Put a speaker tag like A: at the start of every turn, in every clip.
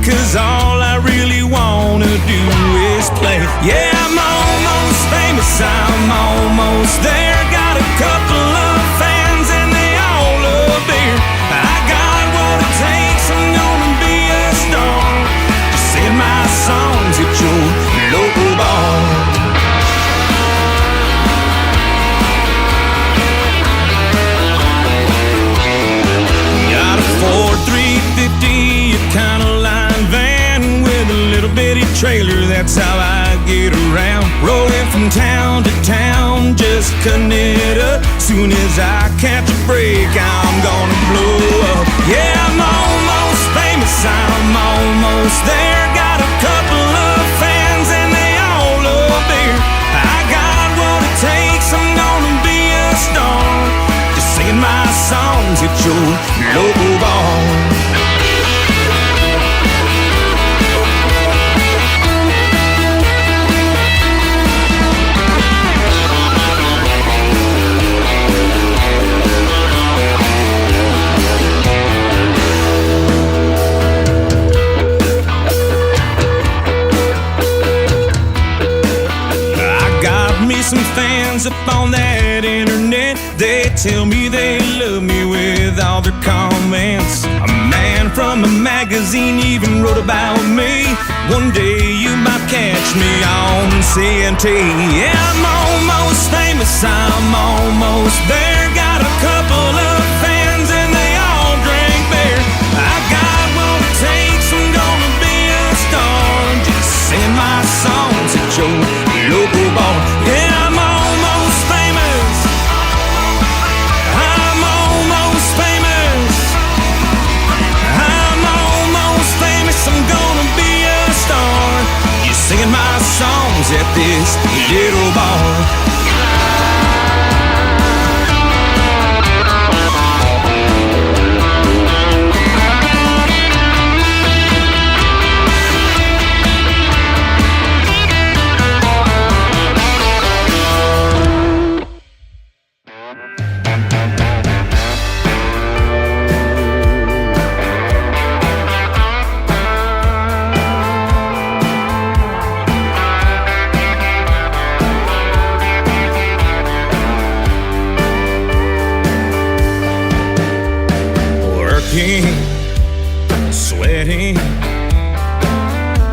A: 'cause all I really wanna do is play. Yeah, I'm almost famous, I'm almost there. Got a couple of fans and they all love beer. I got what it takes, I'm gonna be a star. Just sing my songs at your local bar. Got a Ford 350, a kind of line van with a little bitty trailer, that's how I get around. Rolling from town to town, just cutting it up. Soon as I catch a break, I'm gonna blow up. Yeah, I'm almost famous, I'm almost there. Got a couple of fans and they all love beer. I got what it takes, I'm gonna be a star. Just singing my songs at your local bar. Some fans up on that internet, they tell me they love me with all their comments. A man from a magazine even wrote about me. One day you might catch me on CNT. Yeah, I'm almost famous, I'm almost there. Got a couple of fans and they all drink beer. I got what it takes, I'm gonna be a star. Just sing my songs at your local bar. Yeah, I'm almost famous. I'm almost famous. I'm almost famous. I'm gonna be a star. You're singing my songs at this little bar. Sweating,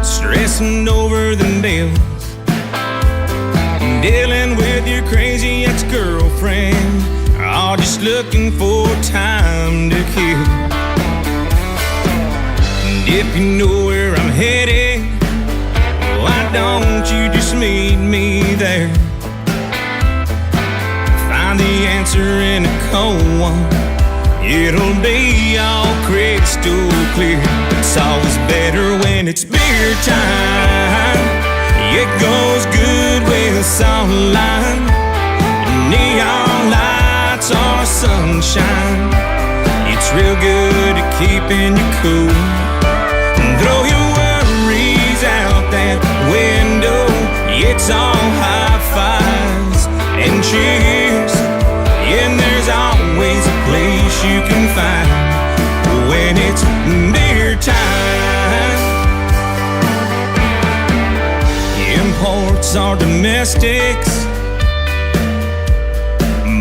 A: stressing over the bills, dealing with your crazy ex-girlfriend, all just looking for time to kill. And if you know where I'm headed, why don't you just meet me there? Find the answer in a cold one, it'll be all crystal clear. It's always better when it's beer time. It goes good with sunlight, neon lights or sunshine. It's real good at keeping you cool. Throw your worries out that window. It's all high fives and cheers. And there's always a place you can find when it's beer time. Imports are domestics,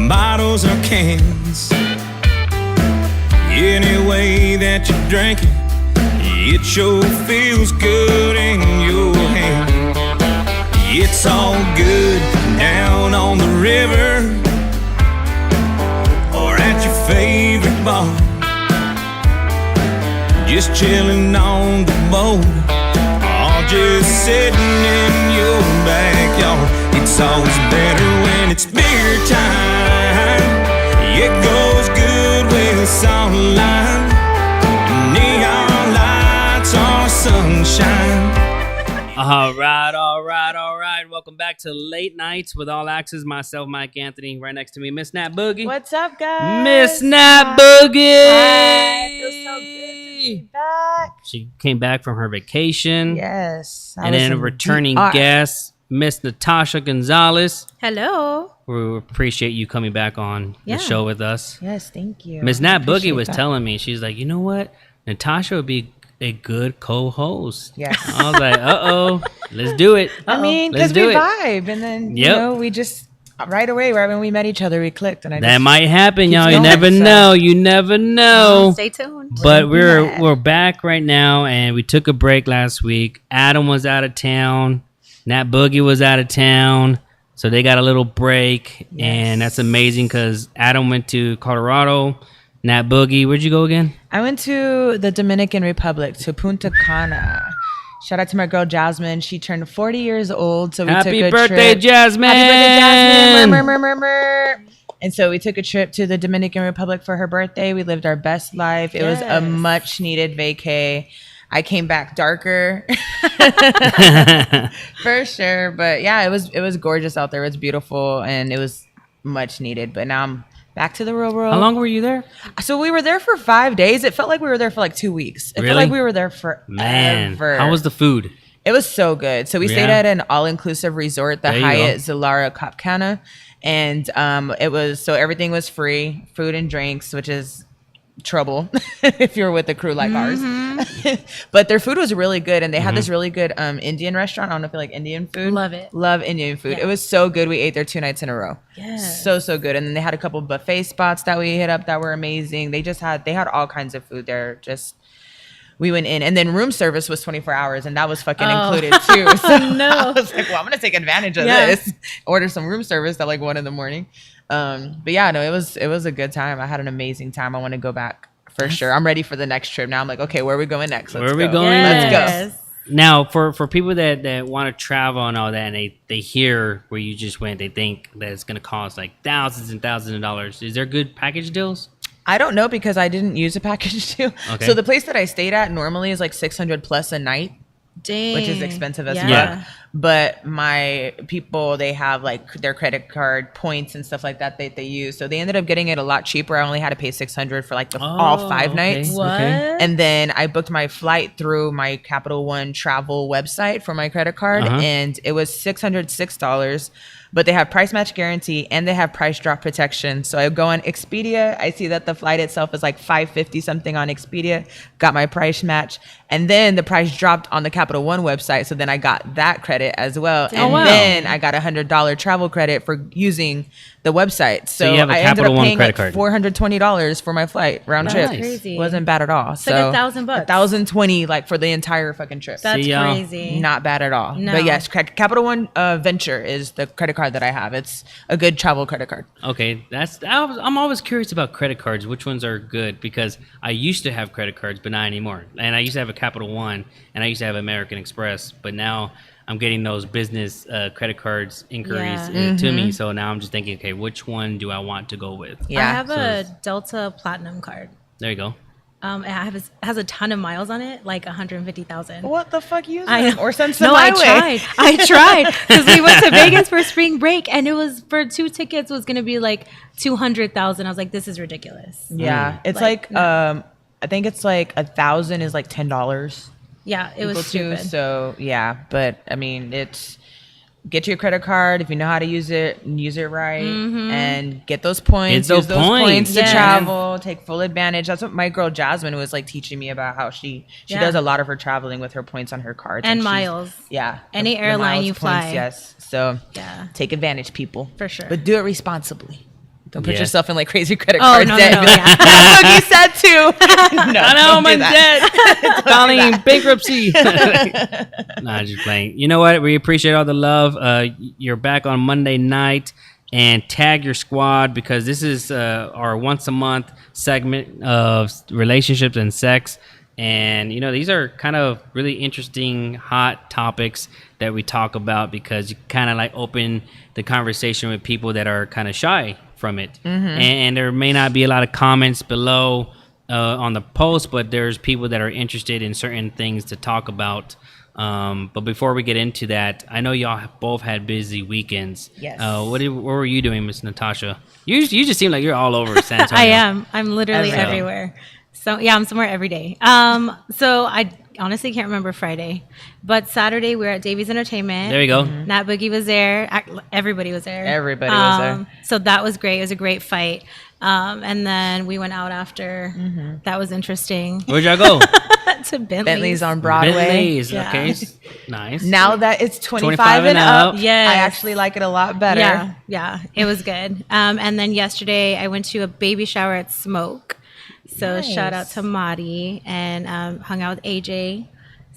A: bottles are cans. Any way that you drink it, it sure feels good in your hand. It's all good down on the river or at your favorite bar, just chilling on the boat, or just sitting in your backyard. It's always better when it's beer time. It goes good with sunlight, neon lights or sunshine.
B: All right. Welcome back to Late Nights with All Axes. Myself, MikeAnthony. Right next to me, Miss Nat Boogie.
C: What's up, guys?
B: Miss Nat Boogie.
C: Hi. It feels so good to be back.
B: She came back from her vacation.
C: Yes.
B: And then a returning guest, Miss Natasha Gonzales.
D: Hello.
B: We appreciate you coming back on the show with us.
C: Yes, thank you.
B: Miss Nat Boogie was telling me, she's like, you know what? Natasha would be a good co-host.
C: Yes.
B: I was like, uh-oh, let's do it.
C: I mean,
B: Let's
C: because we
B: do it.
C: vibe, and then
B: Yep.
C: we just right away, right when we met each other, we clicked, and
B: That might happen,
C: keeps
B: y'all. You
C: going,
B: never
C: so-
B: know. You never know.
D: Stay tuned.
B: But
C: Yeah.
B: we're back right now, and we took a break last week. Adam was out of town. Nat Boogie was out of town, so they got a little break, and that's amazing because Adam went to Colorado. Nat Boogie, where'd you go again?
C: I went to the Dominican Republic, to Punta Cana. Shout out to my girl Jasmine. She turned 40 years old, so we
B: Happy
C: took a
B: birthday,
C: trip.
B: Jasmine!
C: Happy birthday, Jasmine! Murr, murr, murr, murr. And so we took a trip to the Dominican Republic for her birthday. We lived our best life. It was a much needed vacay. I came back darker for sure. But yeah, it was gorgeous out there. It was beautiful and it was much needed. But now I'm back to the real world.
B: How long were you there?
C: So we were there for 5 days. It felt like we were there for like 2 weeks. It
B: Really?
C: felt like we were there forever.
B: Man, how was the food?
C: It was so good. So we stayed
B: Yeah.
C: at an all-inclusive resort, the
B: There you
C: Hyatt
B: go.
C: Zilara Cap Cana, and it was so everything was free, food and drinks, which is trouble if you're with a crew like ours. But their food was really good, and they had this really good Indian restaurant. I don't know if you like Indian food.
D: Love it.
C: Love Indian food.
D: Yeah.
C: It was so good. We ate there 2 nights in a row.
D: Yes.
C: So good. And then they had a couple buffet spots that we hit up that were amazing. They had all kinds of food there. Just we went in, and then room service was 24 hours, and that was fucking included too. So I was like, well, I'm gonna take advantage of this. Order some room service at like 1 a.m. But yeah, no, it was a good time. I had an amazing time. I want to go back for sure. I'm ready for the next trip now. I'm like, okay, where are we going next?
B: Where are we
C: go.
B: going
C: Let's
B: next?
C: go.
B: Now, for people that want to travel and all that, and they hear where you just went, they think that it's going to cost like thousands and thousands of dollars. Is there good package deals?
C: I don't know because I didn't use a package deal.
B: Okay.
C: So the place that I stayed at normally is like 600 plus a night,
D: Dang.
C: which is expensive as
D: Yeah.
C: fuck. But my people, they have like their credit card points and stuff like that they use. So they ended up getting it a lot cheaper. I only had to pay 600 for like all 5
B: okay.
C: nights.
D: What?
B: Okay.
C: And then I booked my flight through my Capital One travel website for my credit card, and it was $606. But they have price match guarantee and they have price drop protection. So I go on Expedia. I see that the flight itself is like $550 something on Expedia. Got my price match, and then the price dropped on the Capital One website. So then I got that credit as well, and
B: wow.
C: then I got $100 travel credit for using the website. So
B: you have a
C: I ended
B: Capital
C: up
B: One
C: paying
B: credit
C: like
B: card.
C: $420 for my flight round
B: Nice.
C: trip.
D: Crazy.
C: Wasn't bad at all.
D: like
C: So
D: $1,000.
C: $1,020 like for the entire fucking trip.
D: That's
B: See, y'all.
D: crazy.
C: Not bad at all.
D: No.
C: But yes, Capital One Venture is the credit card that I have. It's a good travel credit card.
B: Okay, I'm always curious about credit cards. Which ones are good? Because I used to have credit cards, but not anymore. And I used to have a Capital One, and I used to have American Express, but now I'm getting those business credit cards inquiries
D: Yeah.
B: to me. So now I'm just thinking, okay, which one do I want to go with?
C: Yeah.
D: I have a Delta Platinum card.
B: There you go.
D: It has a ton of miles on it, like 150,000.
C: What the fuck you
D: I know.
C: or send some
D: No,
C: my
D: I
C: way.
D: tried. I tried because we went to Vegas for spring break, and it was for 2 tickets was gonna be like 200,000. I was like, this is ridiculous.
C: Yeah, it's
D: Like,
C: like I think it's like 1,000 is like $10.
D: Yeah, it was
C: equal to.
D: stupid.
C: So yeah, but I mean, it's get your credit card if you know how to use it right, and get those points.
B: Get
C: Use
B: those
C: those
B: points.
C: points to
D: Yes.
C: travel. Take full advantage. That's what my girl Jasmine was like teaching me about how she
D: Yeah.
C: does a lot of her traveling with her points on her cards
D: And
C: she's-
D: miles.
C: Yeah,
D: Any
C: the
D: airline
C: miles,
D: you
C: points,
D: fly.
C: yes. So
D: Yeah.
C: take advantage, people,
D: For sure.
C: but do it responsibly. Don't put
B: Yes.
C: yourself in like crazy credit
D: Oh,
C: card
D: no,
C: debt.
D: no,
C: Be like,
D: yeah.
C: That's what you said too. No,
B: I know,
C: don't
B: my
C: do that.
B: debt. Filing bankruptcy. Nah, just playing. You know what? We appreciate all the love. You're back on Monday night, and tag your squad because this is our once a month segment of relationships and sex. And you know, these are kind of really interesting, hot topics that we talk about because you kind of like open the conversation with people that are kind of shy from it. And there may not be a lot of comments below on the post, but there's people that are interested in certain things to talk about. But before we get into that, I know y'all both had busy weekends.
C: Yes.
B: What were you doing, Miss Natasha? You just seem like you're all over San Antonio.
D: I am. I'm literally
C: Everywhere.
D: everywhere. So yeah, I'm somewhere every day. So I honestly can't remember Friday, but Saturday we were at Davies Entertainment.
B: There you go.
D: Nat Boogie was there. Everybody was there.
C: Everybody was there.
D: So that was great. It was a great fight. And then we went out after. That was interesting.
B: Where'd y'all go?
D: to Bentley's.
C: Bentley's on Broadway.
B: Bentley's,
D: Yeah.
B: okay, nice.
C: Now that it's 25
B: 25
C: and
B: and
C: up,
B: up.
D: Yes.
C: I actually like it a lot better.
D: Yeah, it was good. And then yesterday I went to a baby shower at Smoke. So
C: Nice.
D: shout out to Madi and hung out with AJ.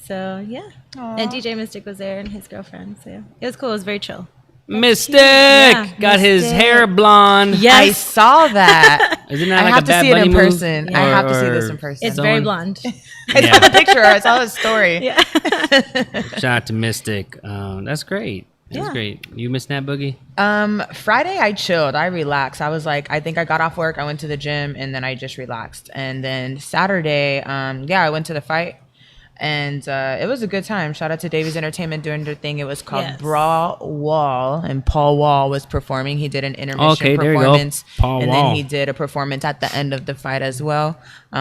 D: So yeah.
C: Aw.
D: And DJ Mystic was there and his girlfriend. So yeah. It was cool. It was very chill.
B: Mystic
D: Yeah,
B: got his
D: Mystic.
B: hair blonde.
C: I saw that.
B: Isn't that
C: I
B: like
C: have
B: a
C: to
B: Bad
C: see it
B: Bunny
C: in
B: move?
C: person. I have to see this in person.
D: It's very
B: Someone-
D: blonde.
C: I saw the picture. I saw his story.
D: Yeah.
B: Shout out to Mystic. That's great. That's
D: Yeah.
B: great. You missed that, Boogie?
C: Friday I chilled. I relaxed. I was like, I think I got off work. I went to the gym and then I just relaxed. And then Saturday, I went to the fight. And it was a good time. Shout out to Davies Entertainment doing their thing. It was called
D: Yes.
C: Brawl Wall, and Paul Wall was performing. He did an intermission
B: Okay, there you go.
C: performance,
B: Paul
C: and
B: Wall.
C: then he did a performance at the end of the fight as well.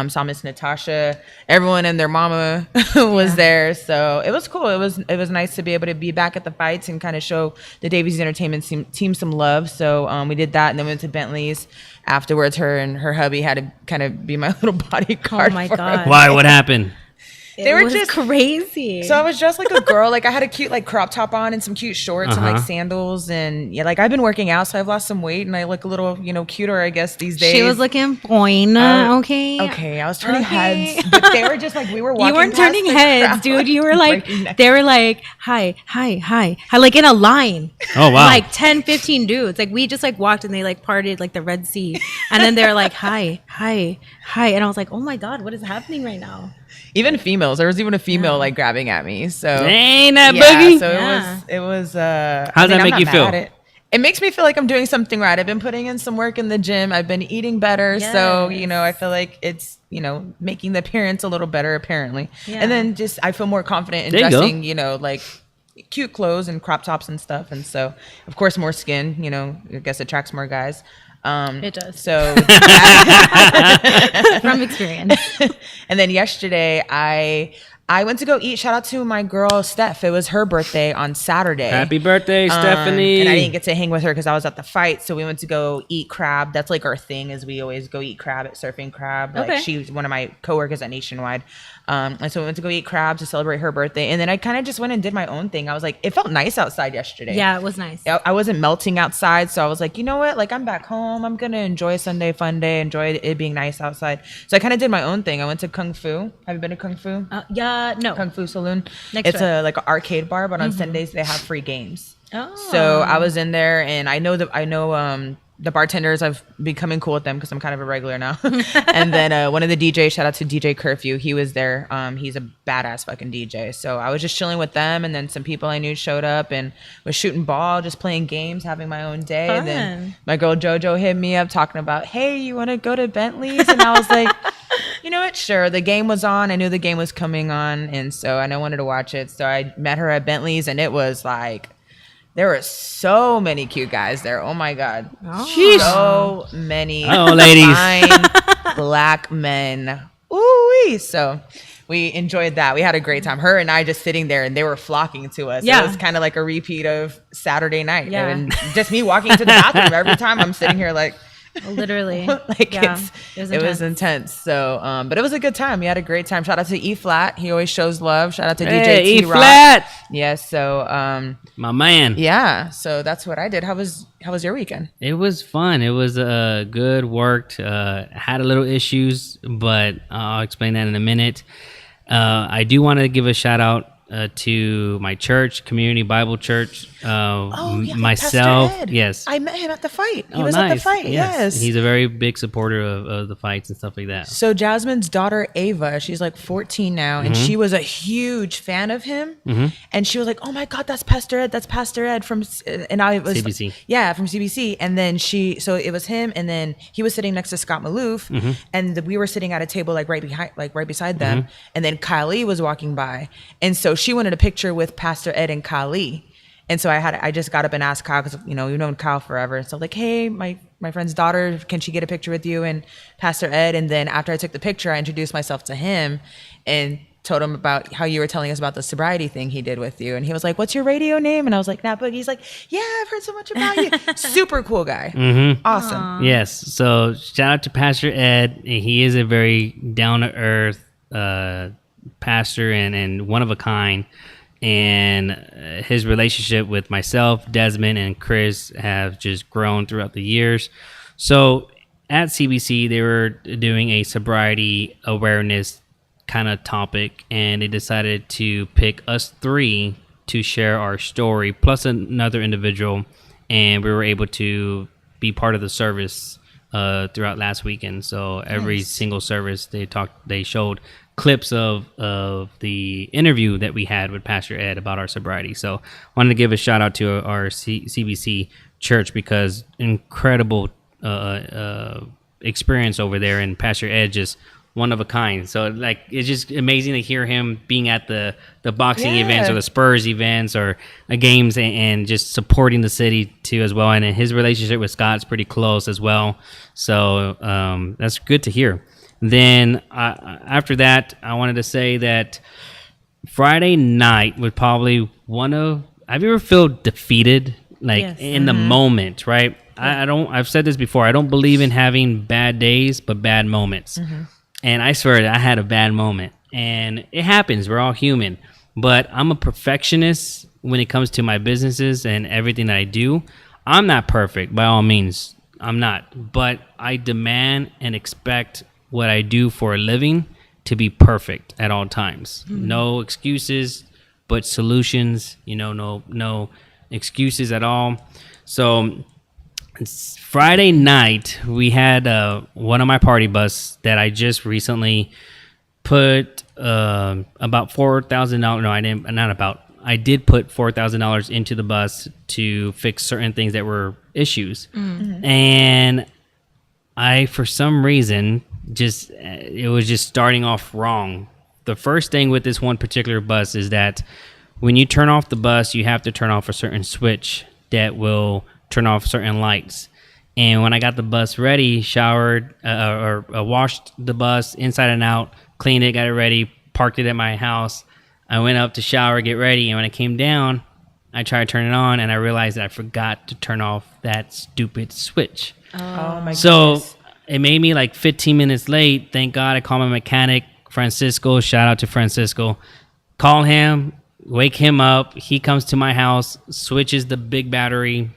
C: Saw Miss Natasha. Everyone and their mama was there, so it was cool. It was nice to be able to be back at the fights and kind of show the Davies Entertainment team some love. So we did that, and then we went to Bentley's. Afterwards, her and her hubby had to kind of be my little bodyguard.
D: Oh my
C: for
D: God.
C: her.
B: Why? What happened?
C: They were
D: was
C: just
D: crazy.
C: So I was dressed like a girl. Like I had a cute like crop top on and some cute shorts and like
B: Uh-huh.
C: sandals, and yeah, like I've been working out, so I've lost some weight and I look a little, cuter, I guess, these days.
D: She was looking boing. Okay.
C: Okay, I was turning
D: Okay.
C: heads, but they were just like we were walking.
D: You weren't
C: past
D: turning
C: the
D: heads,
C: crowd,
D: dude. You were like,
C: breaking necks.
D: they were like, hi, like in a line.
B: Oh, wow.
D: Like 10, 15 dudes. Like we just like walked and they like parted like the Red Sea. And then they were like, hi. And I was like, oh my God, what is happening right now?
C: Even females. There was even a female like grabbing at me. So
B: Ain't that
C: yeah,
B: Boogie?
C: so
D: Yeah.
C: it was.
B: How does that make you feel?
C: It makes me feel like I'm doing something right. I've been putting in some work in the gym. I've been eating better. So,
D: Yes.
C: I feel like it's, making the appearance a little better apparently.
D: Yeah.
C: And then just I feel more confident in
B: There you go.
C: dressing, like cute clothes and crop tops and stuff. And so, of course, more skin, I guess attracts more guys.
D: It does.
C: So,
D: From experience.
C: and then yesterday I went to go eat. Shout out to my girl Steph. It was her birthday on Saturday.
B: Happy birthday, Stephanie.
C: And I didn't get to hang with her because I was at the fight. So we went to go eat crab. That's like our thing, is we always go eat crab at Surfing Crab. Like
D: Okay.
C: she's one of my coworkers at Nationwide. And so we went to go eat crab to celebrate her birthday. And then I kind of just went and did my own thing. I was like, it felt nice outside yesterday.
D: Yeah, it was nice.
C: I wasn't melting outside. So I was like, you know what? Like I'm back home. I'm going to enjoy a Sunday fun day, enjoy it being nice outside. So I kind of did my own thing. I went to Kung Fu. Have you been to Kung Fu?
D: Yeah, no.
C: Kung Fu Saloon.
D: Next
C: It's
D: door.
C: like an arcade bar, but on Sundays they have free games.
D: Oh.
C: So I was in there, and I know the bartenders. I've becoming cool with them because I'm kind of a regular now. And then one of the DJs, shout out to DJ Curfew, he was there. He's a badass fucking DJ. So I was just chilling with them, and then some people I knew showed up and was shooting ball, just playing games, having my own day. And then
D: Fun.
C: my girl JoJo hit me up talking about, hey, you want to go to Bentley's? And I was like, you know what? Sure. The game was on. I knew the game was coming on, and so I wanted to watch it. So I met her at Bentley's, and it was like, there were so many cute guys there. Oh my God. So many
B: Oh, ladies.
C: fine black men. Ooh-wee. So we enjoyed that. We had a great time. Her and I just sitting there, and they were flocking to us.
D: Yeah.
C: It was kind of like a repeat of Saturday night.
D: Yeah.
C: And just me walking to the bathroom every time. I'm sitting here like,
D: Literally.
C: like
D: Yeah,
C: it was intense. So but it was a good time. We had a great time. Shout out to E Flat. He always shows love. Shout out to DJ
B: Hey,
C: T Rock.
B: E-Flat.
C: Yes. So
B: My man.
C: yeah. So that's what I did. How was your weekend?
B: It was fun. It was good, worked. Had a little issues, but I'll explain that in a minute. I do want to give a shout out to my church, Community Bible Church. Myself,
C: Pastor Ed.
B: yes.
C: I met him at the fight. He
B: Oh,
C: was
B: nice.
C: at the fight. Yes.
B: He's a very big supporter of the fights and stuff like that.
C: So Jasmine's daughter Ava, she's like 14 now, and she was a huge fan of him. And she was like, "Oh my God, that's Pastor Ed. That's Pastor Ed from." And I was
B: CBC.
C: Yeah, from CBC. And then so it was him, and then he was sitting next to Scott Maloof, and we were sitting at a table like right beside them. And then Kylie was walking by, and so she wanted a picture with Pastor Ed and Kylie. And so I just got up and asked Kyle, because we've known Kyle forever. So like, hey, my friend's daughter, can she get a picture with you and Pastor Ed? And then after I took the picture, I introduced myself to him and told him about how you were telling us about the sobriety thing he did with you. And he was like, what's your radio name? And I was like, Nat Boogie. He's like, yeah, I've heard so much about you. Super cool guy. Awesome.
B: Yes. So shout out to Pastor Ed. He is a very down to earth, pastor and one of a kind. And his relationship with myself, Desmond, and Chris have just grown throughout the years. So at CBC, they were doing a sobriety awareness kind of topic, and they decided to pick us three to share our story, plus another individual, and we were able to be part of the service throughout last weekend. So every single service they showed clips of the interview that we had with Pastor Ed about our sobriety. So I wanted to give a shout out to our CBC church, because incredible experience over there, and Pastor Ed just one of a kind. So like, it's just amazing to hear him being at the boxing events or the Spurs events or games, and just supporting the city too as well. And his relationship with Scott's pretty close as well. So that's good to hear. Then after that, I wanted to say that Friday night was probably have you ever felt defeated? Like in the moment, right? I've said this before. I don't believe in having bad days, but bad moments. And I swear I had a bad moment, and it happens. We're all human, but I'm a perfectionist when it comes to my businesses and everything that I do. I'm not perfect by all means. I'm not, but I demand and expect what I do for a living to be perfect at all times. No excuses, but solutions, no excuses at all. So Friday night, we had one of my party bus that I just recently put about $4,000. No, I didn't. Not about. I did put $4,000 into the bus to fix certain things that were issues, and I, for some reason, it was just starting off wrong. The first thing with this one particular bus is that when you turn off the bus, you have to turn off a certain switch that will turn off certain lights. And when I got the bus ready, showered or washed the bus inside and out, cleaned it, got it ready, parked it at my house, I went up to shower, get ready, and when I came down, I tried to turn it on, and I realized that I forgot to turn off that stupid switch.
C: Oh my
B: So
C: goodness.
B: it made me like 15 minutes late. Thank God I called my mechanic, Francisco. Shout out to Francisco. Call him, wake him up. He comes to my house, switches the big battery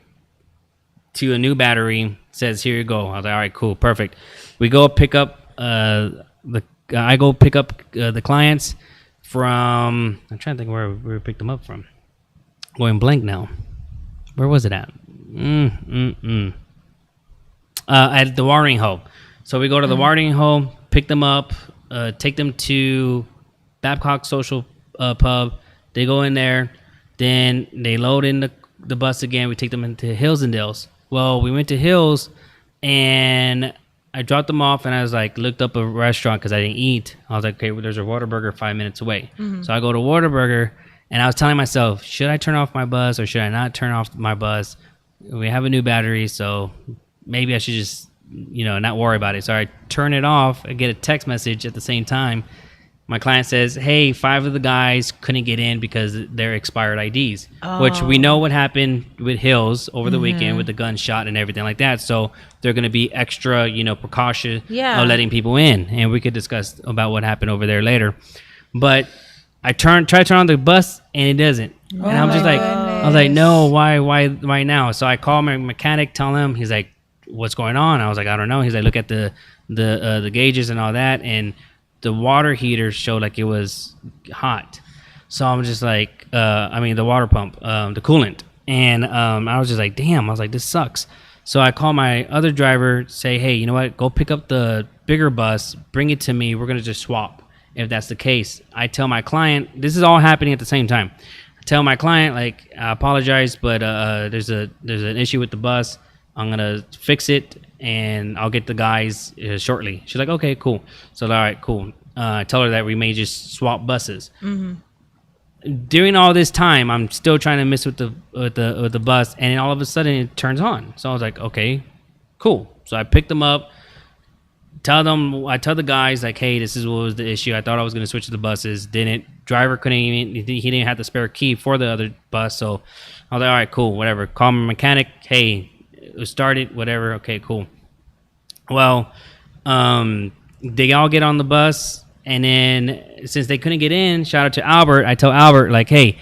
B: to a new battery, says, here you go. I was like, all right, cool, perfect. We go pick up the clients from, I'm trying to think where we picked them up from. Going blank now. Where was it at? At the watering hole. So we go to the watering hole, pick them up, take them to Babcock Social Pub. They go in there, then they load in the bus again. We take them into Hills and Dales. Well, we went to Hills, and I dropped them off, and I was like, looked up a restaurant because I didn't eat. I was like, okay, well, there's a Whataburger 5 minutes away. So I go to Whataburger, and I was telling myself, should I turn off my bus or should I not turn off my bus? We have a new battery, so maybe I should just, not worry about it. So I turn it off. I get a text message at the same time. My client says, hey, 5 of the guys couldn't get in because they're expired IDs, which we know what happened with Hills over the weekend with the gunshot and everything like that. So they're going to be extra, precaution of letting people in. And we could discuss about what happened over there later. But I try to turn on the bus, and it doesn't. And I'm just like, I was like, no, why now? So I call my mechanic, tell him. He's like, what's going on? I was like, I don't know. He's like, look at the gauges and all that, and the water heater showed like it was hot. So I'm just like, the water pump, the coolant. And I was just like, damn. I was like, this sucks. So I call my other driver, say, hey, you know what? Go pick up the bigger bus, bring it to me. We're going to just swap if that's the case. I tell my client, this is all happening at the same time. I tell my client, like, I apologize, but there's an issue with the bus. I'm going to fix it, and I'll get the guys shortly. She's like, okay, cool. So, all right, cool. I tell her that we may just swap buses. During all this time, I'm still trying to mess with the bus, and then all of a sudden it turns on. So I was like, okay, cool. So I picked them up. I tell the guys, like, hey, this is what was the issue. I thought I was going to switch to the buses. Didn't. Driver couldn't even, he didn't have the spare key for the other bus. So I was like, all right, cool, whatever. Call my mechanic. Hey, it was started, whatever. Okay, cool. Well, they all get on the bus. And then since they couldn't get in, shout out to Albert. I tell Albert, like, hey,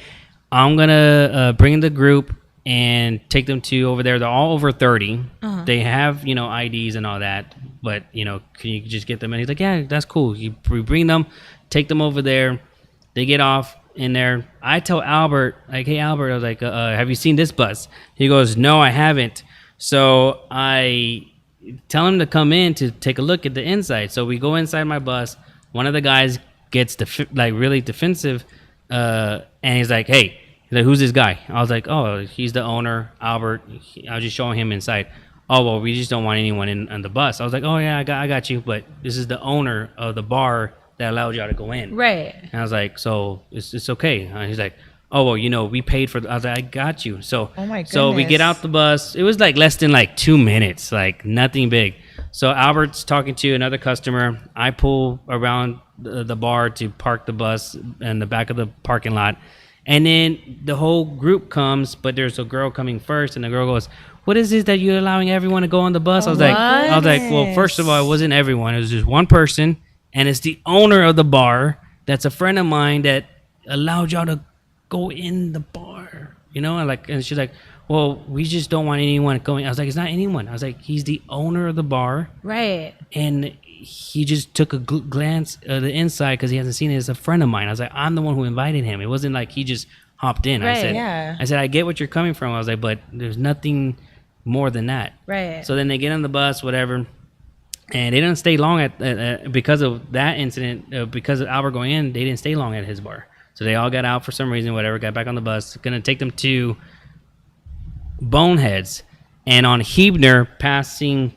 B: I'm going to bring the group and take them to over there. They're all over 30. They have, IDs and all that. But, can you just get them? And he's like, yeah, that's cool. We bring them, take them over there. They get off in there. I tell Albert, like, hey, Albert, I was like, have you seen this bus? He goes, no, I haven't. So I tell him to come in to take a look at the inside. So we go inside my bus. One of the guys gets really defensive. And he's like, hey, who's this guy? I was like, oh, he's the owner, Albert. I was just showing him inside. Oh, well, we just don't want anyone on the bus. I was like, oh, yeah, I got you. But this is the owner of the bar that allowed y'all to go in.
D: Right.
B: And I was like, so it's okay. He's like, oh, well, we paid for I was like, I got you. So,
C: oh my goodness.
B: So we get out the bus. It was like less than 2 minutes, like nothing big. So Albert's talking to another customer. I pull around the bar to park the bus in the back of the parking lot. And then the whole group comes, but there's a girl coming first, and the girl goes, what is it that you're allowing everyone to go on the bus? I was like, well, first of all, it wasn't everyone. It was just one person, and it's the owner of the bar that's a friend of mine that allowed y'all to go in the bar, and she's like, well, we just don't want anyone going. I was like, it's not anyone. I was like, he's the owner of the bar.
D: Right.
B: And he just took a glance at the inside because he hasn't seen it. As a friend of mine. I was like, I'm the one who invited him. It wasn't like he just hopped in.
D: Right,
B: I said, I get what you're coming from. I was like, but there's nothing more than that.
D: Right.
B: So then they get on the bus, whatever. And they didn't stay long at because of that incident, because of Albert going in, they didn't stay long at his bar. So they all got out for some reason, whatever, got back on the bus. Going to take them to Boneheads. And on Hebner, passing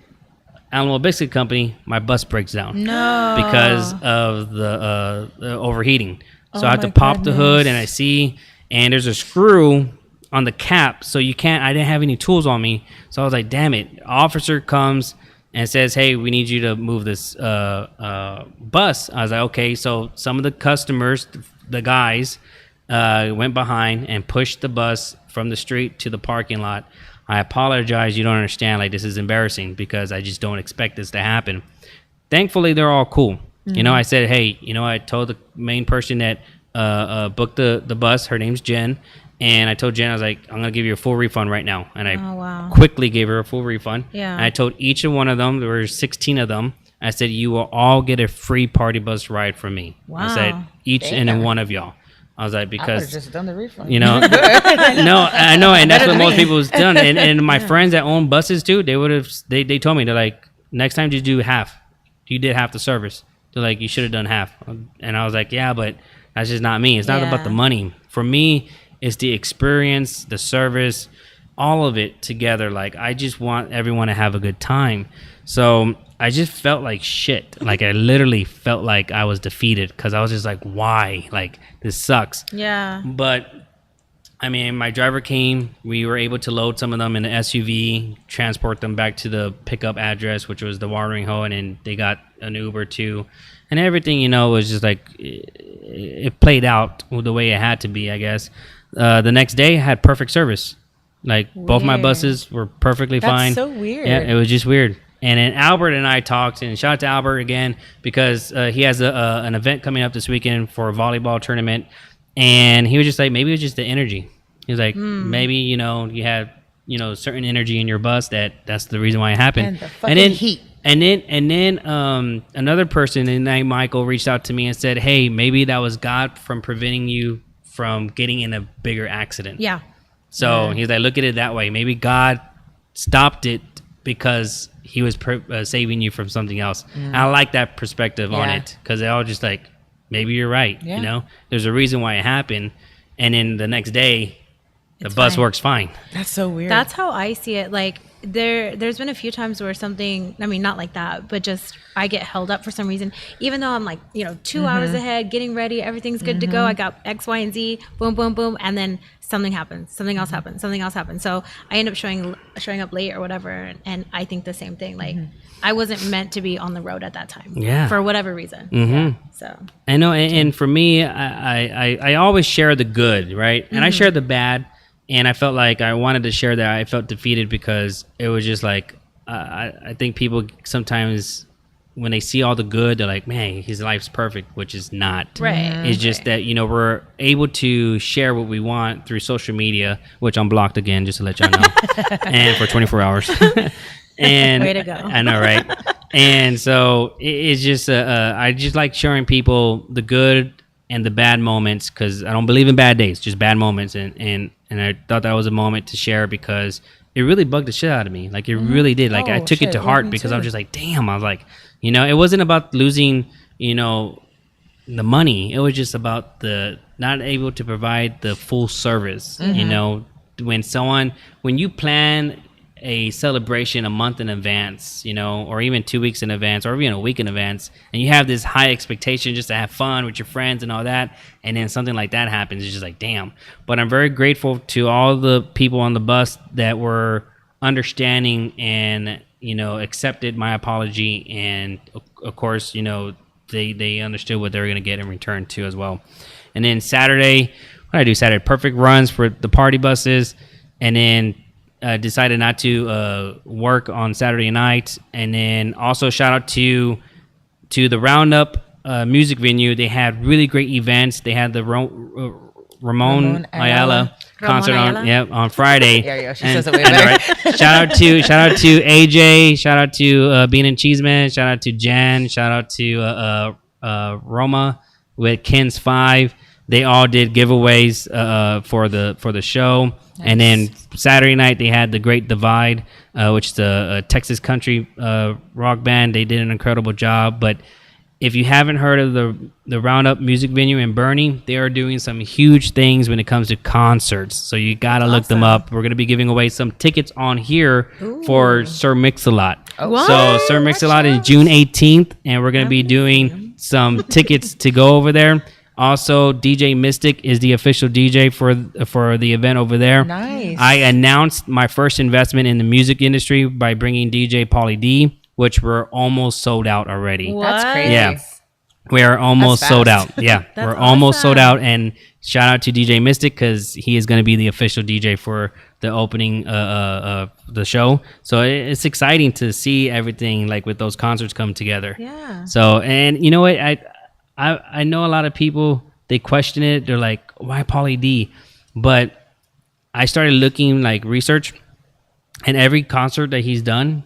B: Alamo Biscuit Company, my bus breaks down.
D: No.
B: Because of the overheating. So I have to pop the hood, and I see, and there's a screw on the cap, so I didn't have any tools on me. So I was like, damn it. Officer comes and says, hey, we need you to move this bus. I was like, okay. So some of the customers, the guys, went behind and pushed the bus from the street to the parking lot. I apologize. You don't understand. Like, this is embarrassing because I just don't expect this to happen. Thankfully, they're all cool. Mm-hmm. I said, hey, I told the main person that booked the bus. Her name's Jen. And I told Jen, I was like, I'm going to give you a full refund right now. And I quickly gave her a full refund. Yeah. And I told each of one of them, there were 16 of them, I said, you will all get a free party bus ride from me. Wow. I said, each and one of y'all. I was like, because I would have just done the refund. No, I know, and that's what most people have done. And my friends that own buses too, they told me, they're like, next time just do half. You did half the service. They're like, you should have done half. And I was like, yeah, but that's just not me. It's not about the money. For me, it's the experience, the service, all of it together. Like, I just want everyone to have a good time. So I just felt like shit. Like, I literally felt like I was defeated because I was just like, why? Like, this sucks. Yeah. But, I mean, my driver came. We were able to load some of them in an SUV, transport them back to the pickup address, which was the watering hole, and then they got an Uber too. And everything, was just like, it played out the way it had to be, I guess. The next day, I had perfect service. Like, both my buses were perfectly fine.
C: That's so weird.
B: Yeah, it was just weird. And then Albert and I talked, and shout out to Albert again, because he has an event coming up this weekend for a volleyball tournament. And he was just like, maybe it was just the energy. He was like, maybe, you had, certain energy in your bus that's the reason why it happened.
C: And the fucking heat.
B: And then another person named Michael reached out to me and said, hey, maybe that was God from preventing you from getting in a bigger accident.
D: Yeah.
B: So he's like, look at it that way. Maybe God stopped it because he was saving you from something else. And I like that perspective on it, because they're all just like, maybe you're right. Yeah. There's a reason why it happened. And then the next day, the bus works fine.
C: That's so weird.
D: That's how I see it. Like, there's been a few times where something, I mean, not like that, but just I get held up for some reason, even though I'm like, 2 hours ahead, getting ready, everything's good to go. I got X, Y, and Z, boom, boom, boom. And then something happens, something else happens, something else happens. So I end up showing up late or whatever. And I think the same thing. Like, I wasn't meant to be on the road at that time. Yeah. For whatever reason. Mm-hmm. Yeah, so
B: I know. And for me, I always share the good, right? And I share the bad. And I felt like I wanted to share that. I felt defeated because it was just like, I think people sometimes when they see all the good, they're like, man, his life's perfect, which is not.
D: Right.
B: It's just that, we're able to share what we want through social media, which I'm blocked again, just to let y'all know, and for 24 hours. And
D: way to go.
B: I know, right? And so it's just, I just like showing people the good and the bad moments, because I don't believe in bad days, just bad moments. And I thought that was a moment to share, because it really bugged the shit out of me. Like, it really did. Like, I took it to heart, because I was just like, damn. I was like, it wasn't about losing, the money. It was just about the not able to provide the full service. When you plan a celebration a month in advance, or even 2 weeks in advance, or even a week in advance, and you have this high expectation just to have fun with your friends and all that, and then something like that happens, it's just like, damn. But I'm very grateful to all the people on the bus that were understanding and, accepted my apology, and of course, they understood what they were going to get in return too as well. And then Saturday, what did I do Saturday? Perfect runs for the party buses, and then decided not to work on Saturday night. And then also shout out to the Roundup music venue. They had really great events. They had the Ramon Ayala concert on Friday.
C: There you go. She says it way better.
B: Right? shout out to AJ. Shout out to Bean and Cheeseman. Shout out to Jen. Shout out to Roma with Ken's 5. They all did giveaways for the show. Nice. And then Saturday night they had the Great Divide, which is a Texas country rock band. They did an incredible job. But if you haven't heard of the Roundup music venue in Bernie, they are doing some huge things when it comes to concerts. So you gotta look them up. We're gonna be giving away some tickets on here for Sir Mix-a-Lot. So Sir Mix-a-Lot is June 18th, and we're gonna be doing some tickets to go over there. Also, DJ Mystic is the official DJ for the event over there.
C: Nice.
B: I announced my first investment in the music industry by bringing DJ Pauly D, which we're almost sold out already.
D: What?
C: That's crazy.
B: Yeah, we are almost sold out. Yeah, we're almost sold out. And shout out to DJ Mystic, because he is going to be the official DJ for the opening the show. So it's exciting to see everything like with those concerts come together.
D: Yeah.
B: So, and you know what, I know a lot of people, they question it. They're like, why Pauly D? But I started looking like research, and every concert that he's done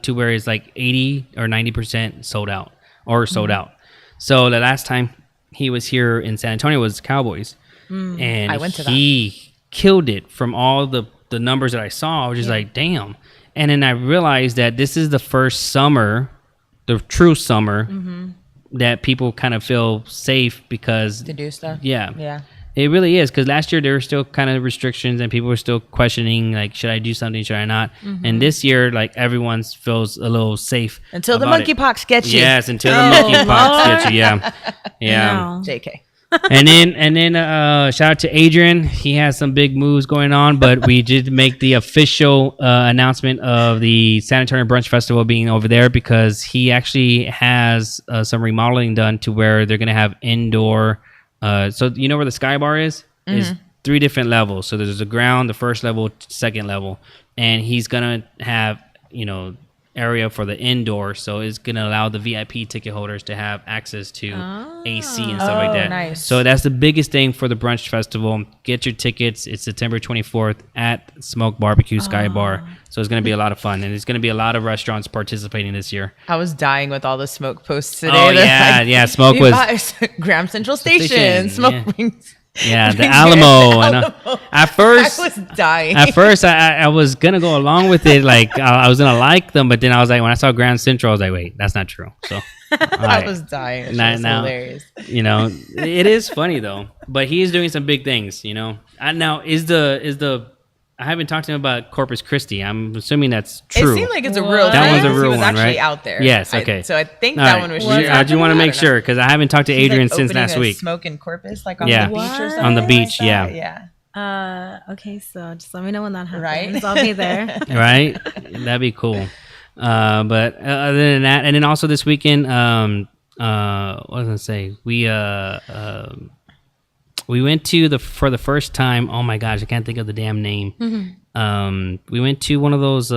B: to where it's like 80 or 90% sold out or sold out. So the last time he was here in San Antonio was Cowboys. And
C: I went to
B: he killed it. From all the numbers that I saw, I was just like, damn. And then I realized that this is the first summer, the true summer, that people kind of feel safe, because
C: to do stuff.
B: Yeah. It really is, because last year there were still kind of restrictions and people were still questioning, like, should I do something, should I not? And this year, like, everyone feels a little safe
C: until the monkeypox gets you.
B: Yes, until the monkeypox gets you. Yeah.
D: No.
C: JK.
B: And then shout out to Adrian. He has some big moves going on, but we did make the official announcement of the San Antonio Brunch Festival being over there, because he actually has some remodeling done to where they're going to have indoor. So you know where the Sky Bar is? Is 3 different levels. So there's the ground, the first level, second level, and he's going to have, area for the indoor, so it's gonna allow the VIP ticket holders to have access to AC and stuff like that.
C: Nice.
B: So that's the biggest thing for the brunch festival. Get your tickets. It's September 24th at Smoke Barbecue Sky Bar. So it's gonna be a lot of fun, and it's gonna be a lot of restaurants participating this year.
C: I was dying with all the Smoke posts today.
B: Oh yeah, Smoke was
C: Graham Central Station. Smoke brings.
B: Yeah, the Alamo. At first,
C: I was dying.
B: At first, I was gonna go along with it. Like I was gonna like them, but then I was like, when I saw Grand Central, I was like, wait, that's not true. So
C: I was dying. It was hilarious.
B: It is funny though. But he is doing some big things. Now is the I haven't talked to him about Corpus Christi. I'm assuming that's true.
C: It seemed like it's a real thing.
B: That one's a real
C: he was
B: one,
C: actually
B: right?
C: out there.
B: Yes. Okay.
C: So I think
B: all
C: that
B: right.
C: one was
B: true. I just want to make sure, because I haven't talked to Adrian since last week.
C: Smoke in Corpus, like on
B: Yeah.
C: the beach or something.
B: On the beach,
C: like that?
B: yeah.
C: Yeah.
D: Okay, so just let me know when that happens.
C: Right?
D: I'll be there.
B: Right? That'd be cool. But other than that, and then also this weekend, what was I gonna say? We went to for the first time. Oh my gosh, I can't think of the damn name. We went to one of those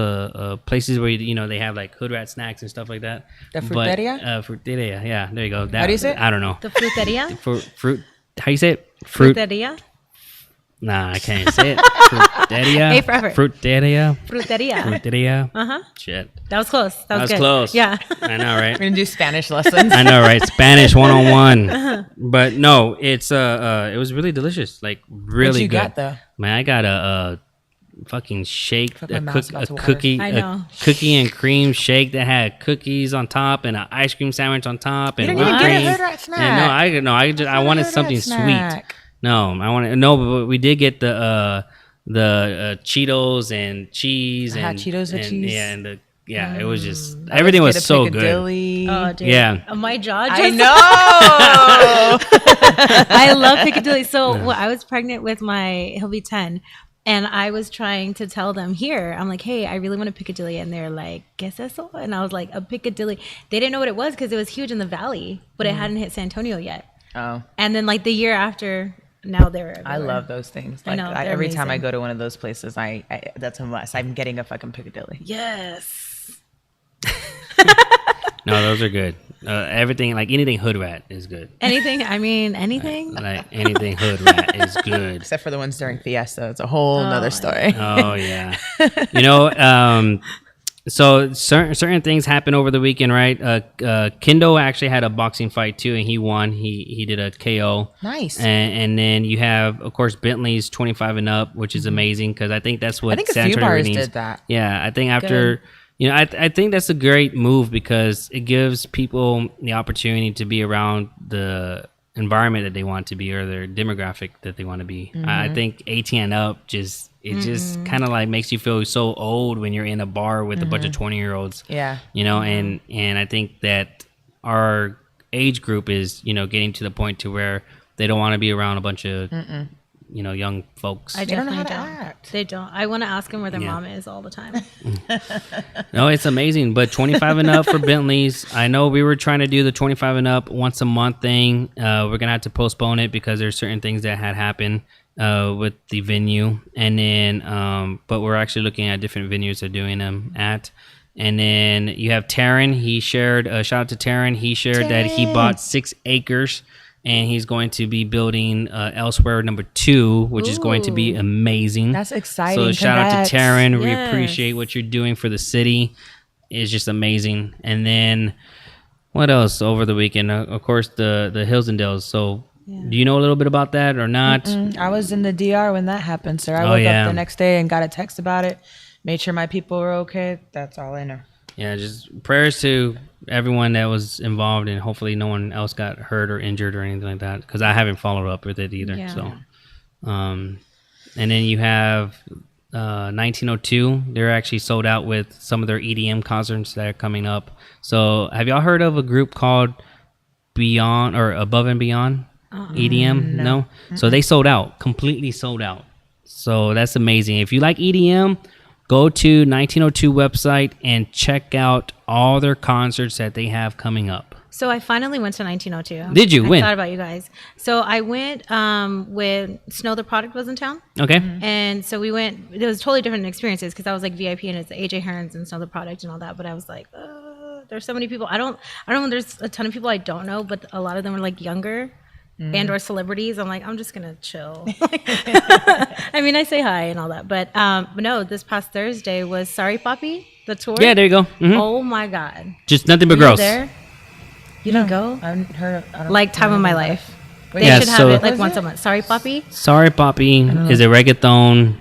B: places where they have like hood rat snacks and stuff like that.
C: The fruteria?
B: Fruteria. Yeah, there you go.
C: How do you say it?
B: I don't know.
D: The fruteria?
B: Fruit. How you say it?
D: Fruteria?
B: Nah, I can't say it. Fruteria.
D: A for effort.
B: Fruteria.
D: Fruteria.
B: Uh-huh. Shit.
D: That was close. That was good.
B: Close.
D: Yeah.
B: I know, right?
C: We're gonna do Spanish lessons.
B: I know, right? Spanish 101. But no, it was really delicious. Like really
C: What you
B: good.
C: got though?
B: Man, I got a fucking shake,
C: My mouth's about to water.
B: cookie,
D: I know.
B: a cookie and cream shake that had cookies on top and an ice cream sandwich on top and
C: You
B: whipped
C: didn't even
B: cream.
C: get a hood rat snack.
B: And I wanted something sweet. No, but we did get the Cheetos and cheese and
C: Cheetos with cheese.
B: Yeah, it was just everything was so good.
D: Oh, dude.
B: Yeah.
D: My jaw just...
C: I know.
D: I love Piccadilly. So I was pregnant with he'll be 10. And I was trying to tell them here, I'm like, hey, I really want a Piccadilly. And they're like, ¿qué es eso? And I was like, a Piccadilly. They didn't know what it was because it was huge in the valley, but it hadn't hit San Antonio yet.
C: Oh.
D: And then like the year after, now they're everywhere.
C: I love those things.
D: I know, they're
C: every time I
D: amazing.
C: go to one of those places, I that's a must. I'm getting a fucking Piccadilly.
D: Yes.
B: No, those are good. Everything, like anything hood rat is good.
D: Anything? I mean, anything?
B: Like anything hood rat is good.
C: Except for the ones during Fiesta. It's a whole nother story.
B: Oh yeah. So certain things happen over the weekend, right? Kendo actually had a boxing fight too, and he won. He did a KO.
C: Nice.
B: And then you have, of course, Bentley's 25 and up, which is amazing because I think that's what
C: I think a
B: San
C: few
B: Antonio
C: bars
B: needs.
C: did that.
B: Yeah, I think after. I think that's a great move because it gives people the opportunity to be around the environment that they want to be or their demographic that they want to be. I think 18 and up just kind of like makes you feel so old when you're in a bar with a bunch of 20-year-olds.
C: Yeah.
B: And I think that our age group is, getting to the point to where they don't want to be around a bunch of young folks.
D: I
C: They don't know
D: definitely
C: how
D: don't.
C: to act.
D: They don't. I want to ask them where their mom is all the time.
B: No, it's amazing. But 25 and up for Bentleys. I know we were trying to do the 25 and up once a month thing. We're going to have to postpone it because there's certain things that had happened with the venue. And then, but we're actually looking at different venues they're doing them at. And then you have Taryn. He shared, shout out to Taryn. He shared that he bought 6 acres. And he's going to be building Elsewhere number 2, which is going to be amazing.
C: That's exciting.
B: So shout out to Taryn. We
D: Yes.
B: appreciate what you're doing for the city. It's just amazing. And then what else over the weekend? Of course, the Hillsdales. So do you know a little bit about that or not?
C: I was in the DR when that happened, sir. I
B: Oh,
C: woke
B: yeah.
C: up the next day and got a text about it. Made sure my people were okay. That's all I know.
B: Yeah, just prayers to everyone that was involved, and hopefully no one else got hurt or injured or anything like that. Because I haven't followed up with it either.
D: Yeah.
B: So, and then you have 1902. They're actually sold out with some of their EDM concerts that are coming up. So, have y'all heard of a group called Beyond or Above and Beyond EDM? No. So they sold out, completely sold out. So that's amazing. If you like EDM, go to 1902 website and check out all their concerts that they have coming up.
D: So I finally went to 1902.
B: Did you?
D: I
B: When?
D: thought about you guys. So I went when Snow the Product was in town.
B: Okay.
D: And so we went. It was totally different experiences because I was like VIP and it's AJ Hearns and Snow the Product and all that. But I was like, there's so many people. I don't know. There's a ton of people I don't know, but a lot of them are like younger and or celebrities. I'm like, I'm just gonna chill. I mean, I say hi and all that, but no. This past Thursday was Sorry Poppy, the tour.
B: Yeah, there you go. Mhm.
D: Oh my God.
B: Just nothing but
D: Were you
B: girls.
D: there? You didn't go?
C: I haven't heard. I don't
D: Like time of my life. They
B: Yeah,
D: should have
B: so-
D: it like
C: Was
D: once
C: it?
D: a month. Sorry, Poppy.
B: Sorry Poppy is a reggaeton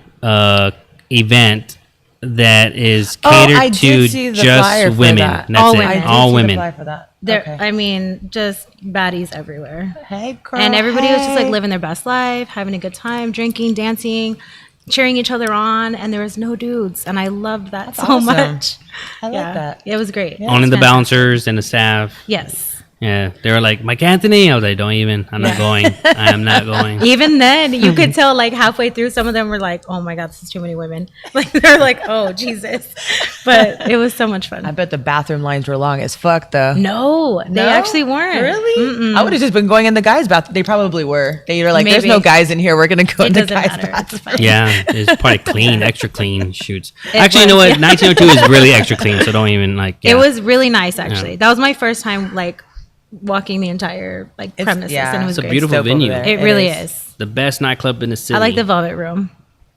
B: event that is catered
C: I
B: to
C: did see the flyer
B: just
C: for
B: women.
C: that.
B: That's
D: All
B: it.
D: women.
C: I did
B: All
C: see the
B: women.
C: flyer for that.
D: There,
C: Okay.
D: I mean, just baddies everywhere.
C: Hey, girl.
D: And everybody was just like
C: hey.
D: living their best life, having a good time, drinking, dancing, cheering each other on, and there was no dudes, and I loved that so
C: awesome.
D: much.
C: I like that.
D: It was great.
B: Only the bouncers and the staff.
D: Yes.
B: Yeah, they were like, MikeAnthony. I was like, I'm not going. I am not going.
D: Even then, you could tell like halfway through, some of them were like, "Oh my God, this is too many women." Like they're like, "Oh Jesus," but it was so much fun.
C: I bet the bathroom lines were long as fuck, though.
D: No, they actually weren't.
C: Really?
D: Mm-mm.
C: I would have just been going in the guys' bathroom. They probably were. They were like, "There's
D: Maybe.
C: no guys in here. We're gonna go in the
D: doesn't
C: guys'
D: matter. It's
C: bathroom."
D: fine.
B: Yeah, it's probably clean, extra clean shoots.
D: was,
B: Actually, you know what? 1902 is really extra clean, so don't even like. Yeah.
D: It was really nice, actually. That was my first time like walking the entire like premises, and it was
B: It's a
D: great.
B: beautiful
C: dope over
B: venue.
C: there.
D: It really is.
B: The best nightclub in the city.
D: I like the Velvet Room.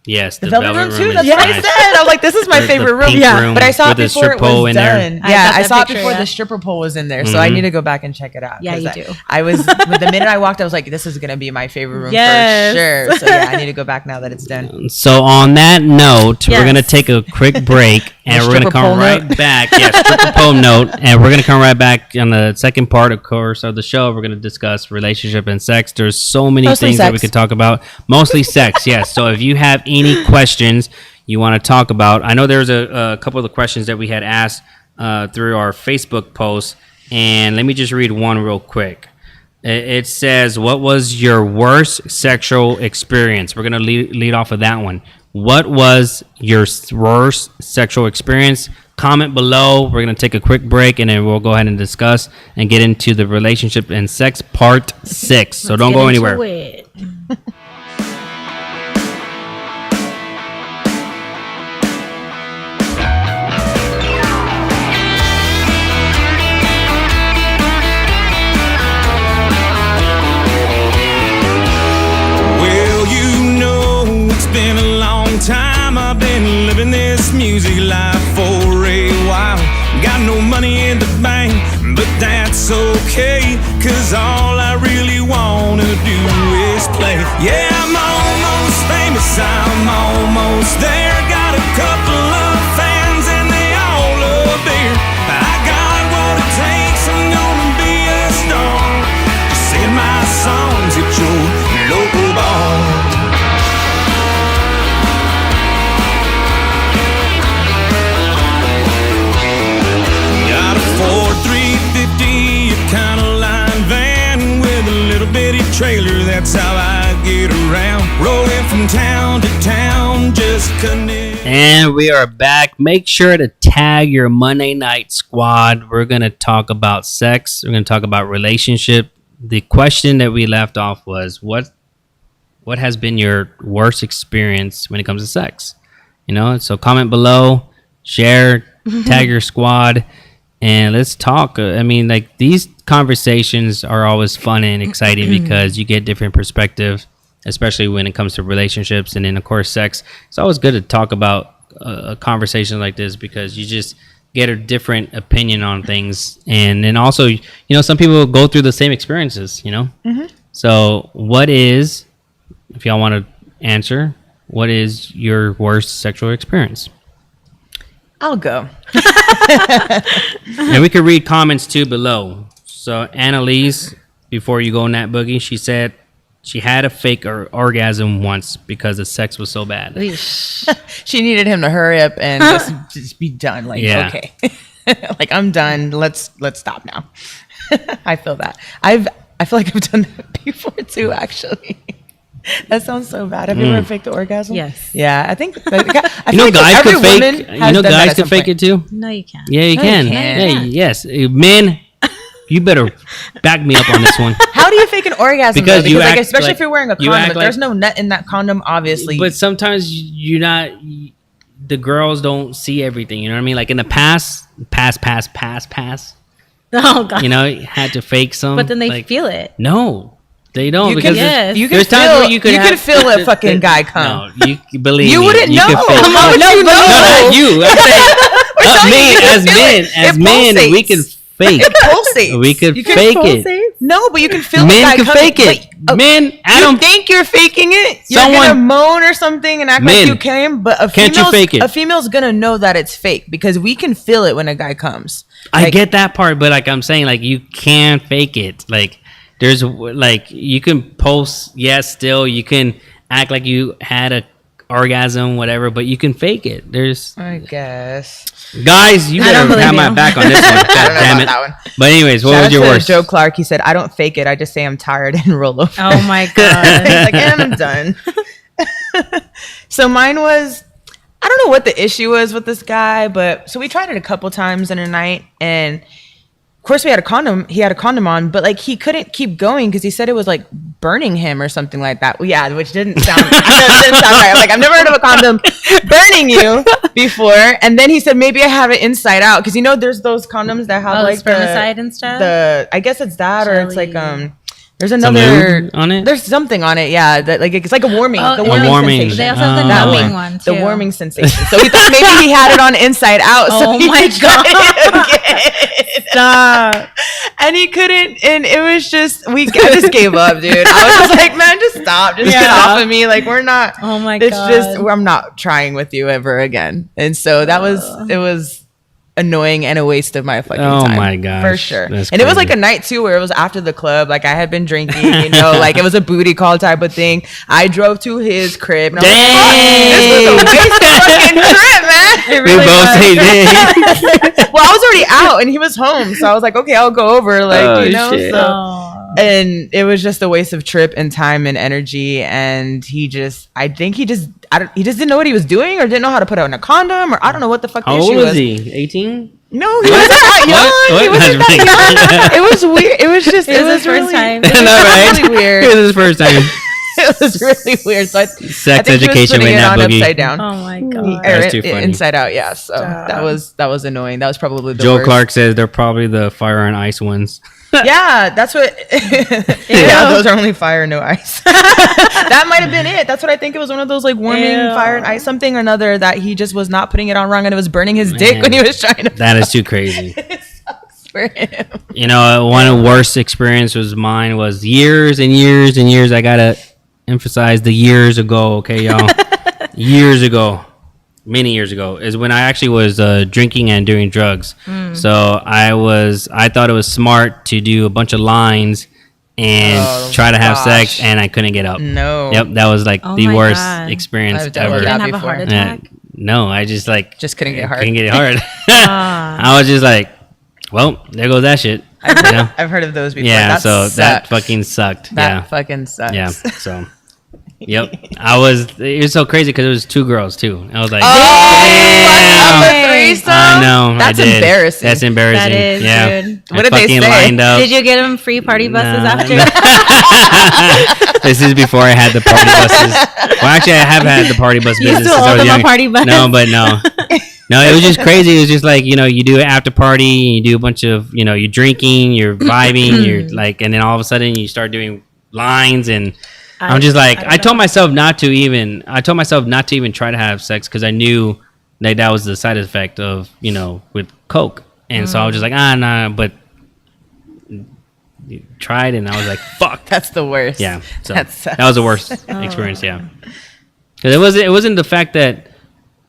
B: Yes,
C: The Velvet Room too.
B: is
C: That's what I
B: nice.
C: said. I'm like, this is my
B: The
C: favorite room.
B: pink
C: Yeah,
B: room
C: but I saw it
B: with the
C: before
B: strip
C: it
B: pole
C: was
B: in there.
C: done.
D: I
C: Yeah,
D: got
C: I
D: that
C: saw it
D: picture,
C: before
D: yeah.
C: the stripper pole was in there, so I need to go back and check it out.
D: Yeah,
C: 'cause
D: you do.
C: I was the minute I walked, I was like, this is gonna be my favorite room
D: Yes.
C: for sure. So yeah, I need to go back now that it's done.
B: So on that note, we're
D: Yes.
B: gonna take a quick break, and we're gonna
C: stripper
B: come
C: pole
B: right
C: note?
B: back. Yeah, stripper pole note, and we're gonna come right back on the second part, of course, of the show. We're gonna discuss relationship and sex. There's so many
C: Mostly
B: things that we
C: sex.
B: could talk about. Mostly sex, yes. So if you have any questions you want to talk about, I know there's a couple of the questions that we had asked through our Facebook post, and let me just read one real quick. It says, what was your worst sexual experience? We're going to lead off of that one. What was your worst sexual experience? Comment below. We're going to take a quick break, and then we'll go ahead and discuss and get into the relationship and sex part 6. So don't go anywhere.
A: Well, you know, it's been a long time. I've been living this music life for a while. Got no money in the bank, but that's okay, 'cause all I really wanna do is play. Yeah, I'm almost famous, I'm almost there. Got a couple of fans and they all love beer. I got what it takes, I'm gonna be a star. Just sing my songs at your local bar. Got a Ford 350, a kind of line van with a little bitty trailer. That's how I get around. Rolling from town to town, just cutting it.
B: And we are back. Make sure to tag your Monday Night Squad. We're going to talk about sex. We're going to talk about relationship. The question that we left off was, what has been your worst experience when it comes to sex? You know, so comment below, share, tag your squad, and let's talk. I mean, like, these conversations are always fun and exciting because you get different perspectives, especially when it comes to relationships and then, of course, sex. It's always good to talk about a conversation like this because you just get a different opinion on things. And then also, you know, some people go through the same experiences, you know? So what is, if y'all want to answer, what is your worst sexual experience?
C: I'll go.
B: And we could read comments too below. So Annalise, before you go on that boogie, she said she had a fake orgasm once because the sex was so bad.
C: She needed him to hurry up and just be done. Like,
B: Yeah.
C: okay, like, I'm done. Let's stop now. I feel that. I feel like I've done that before too. Actually, that sounds so bad. Have you ever faked the orgasm?
D: Yes.
C: Yeah, I think. I
B: You know,
C: feel like
B: guys
C: every
B: could fake.
C: woman
B: You
C: has
B: know,
C: done that
B: guys
C: at
B: could
C: some
B: fake
C: point.
B: it too.
D: No, you can't.
B: Yeah, you can.
C: can.
B: Yeah, yes, men. You better back me up on this one.
C: How do you fake an orgasm?
B: Because
C: though?
B: you
C: like,
B: act
C: especially
B: like-
C: if you're wearing a
B: you
C: condom,
B: act
C: if
B: like-
C: there's no nut in that condom, obviously.
B: But sometimes you're not. The girls don't see everything. You know what I mean? Like in the pass.
D: Oh God.
B: You know, you had to fake some.
D: But then they
B: like,
D: feel it.
B: No, they don't.
C: you
B: because
C: can,
D: Yes.
C: you can
B: there's
C: feel,
B: times where you could
C: can feel a fucking guy come.
B: No, you believe
C: You
B: me.
C: wouldn't know.
B: Could fake
C: How would you know?
B: No, not you. I'm saying, me
C: you
B: as
C: can feel
B: men,
C: it.
B: as
C: It
B: men, we
C: pulsates.
B: can fake.
C: It pulsates.
B: We could
C: You can
B: fake
C: pulsate?
B: it.
C: No, but you can feel
B: Men
C: the guy
B: can
C: coming.
B: fake it.
C: But,
B: Men,
C: you
B: Adam.
C: think you're faking it? You're
B: Someone-
C: gonna moan or something and act like
B: Men,
C: you came, but
B: can't you fake it?
C: a female's gonna know that it's fake because we can feel it when a guy comes.
B: I
C: Like,
B: get that part, but like I'm saying, like you can fake it. Like there's like you can post, yes, still you can act like you had a orgasm, whatever, but you can fake it. There's,
C: I guess.
B: guys, you better have my back on this one. God damn it.
C: That one.
B: But anyways, what
C: Shout
B: was
C: out
B: your
C: to
B: worst?
C: Joe Clark. He said, "I don't fake it. I just say I'm tired and roll over."
D: Oh my god.
C: He's like, and I'm done. So mine was, I don't know what the issue was with this guy, but so we tried it a couple times in a night, and of course we had a condom. He had a condom on, but like he couldn't keep going because he said it was like burning him or something like that. Well, yeah, which didn't sound, didn't sound right. I'm like, I've never heard of a condom burning you before. And then he said maybe I have it inside out because there's those condoms that have like
D: spermicide and stuff.
C: I guess it's that, or it's like there's
B: Some
C: another
B: lube on it?
C: There's something on it, yeah. That like it's like a warming,
D: Oh,
C: the
D: yeah.
C: warming
B: Warming.
C: sensation.
D: They also have the
C: That
D: numbing
C: one.
D: one too.
C: The warming sensation. So he thought maybe he had it on inside out. So
D: Oh
C: he
D: my
C: could try it again.
D: Stop.
C: And he couldn't, and it was just I just gave up, dude. I was just like, man, just stop, just get off of me. Like we're not.
D: Oh my
C: it's
D: god.
C: just I'm not trying with you ever again. And so that was it was annoying and a waste of my fucking time.
B: Oh my gosh,
C: for sure.
B: that's
C: And it was like
B: crazy.
C: a night too where it was after the club. Like I had been drinking, like it was a booty call type of thing. I drove to his crib. And I was like, fuck, this was a waste of fucking trip, man.
D: It
B: We
D: really
B: both
D: was.
B: say dang.
C: Well, I was already out and he was home, so I was like, okay, I'll go over. Like
B: Oh,
C: you know,
B: shit.
C: so.
D: Oh.
C: And it was just a waste of trip and time and energy. And I think he just didn't know what he was doing or didn't know how to put on a condom or I don't know what the fuck the
B: How
C: issue
B: old was
C: was.
B: he? 18?
C: No, he wasn't that young.
B: What?
C: He wasn't that young. It was weird. It was just,
D: It was his first time.
C: It was
B: I know, right?
C: really weird.
B: It was his first time.
C: It was really weird. So I think
B: Sex
C: he was
B: education
C: putting
B: right
C: it
B: now,
C: on
B: Boogie.
C: upside down.
D: Oh my god.
C: Or
B: That's too funny.
C: inside out, yeah. So that was annoying. That was probably the
B: Joe
C: worst.
B: Clark says they're probably the fire and ice ones.
C: Yeah, that's what. Yeah, those are only fire, no ice. That might have been it. That's what I think. It was one of those like warming
D: Ew.
C: fire and ice, something or another that he just was not putting it on wrong, and it was burning his dick when he was trying to.
B: That is too crazy.
C: It sucks for him.
B: One of the worst experience was mine was years and years and years. I gotta emphasize the years ago, okay, y'all. Years ago, many years ago, is when I actually was drinking and doing drugs. So I thought it was smart to do a bunch of lines and try to have sex, and I couldn't get up.
C: No.
B: Yep, that was like
D: Oh
B: the
D: my
B: worst
D: God.
B: experience
C: I've done
B: ever.
C: that
D: Didn't have a
C: before.
D: heart
B: Yeah.
D: attack.
B: No, I just
C: Couldn't get hard.
B: Couldn't get it hard. I was just like, well, there goes that shit. You know?
C: I've heard of those before.
B: Yeah,
C: That
B: so that
C: sucks.
B: fucking sucked.
C: That fucking sucks.
B: Yeah. So, yep. It was so crazy because it was two girls too. I was like,
C: Damn.
B: damn.
C: A threesome?
B: I know.
C: That's
B: I did.
C: embarrassing.
B: That's embarrassing.
D: That is,
B: yeah.
D: dude.
B: I
C: What did they
B: fucking
C: say?
B: lined up.
D: Did you get him free party buses
B: Nah.
D: after?
B: This is before I had the party buses. Well, actually, I have had the party bus
D: You
B: business
D: still
B: since I
D: owe
B: was
D: them a
B: younger.
D: party bus?
B: No, but no. No, it was just crazy. It was just like, you do an after party, you do a bunch of, you're drinking, you're vibing, you're like, and then all of a sudden you start doing lines, and I'm just like, I told myself not to even try to have sex because I knew that was the side effect of, with Coke. And so I was just like, nah, but tried, and I was like, fuck.
C: That's the worst.
B: Yeah, so
C: That
B: that was the worst experience. Yeah, because it wasn't the fact that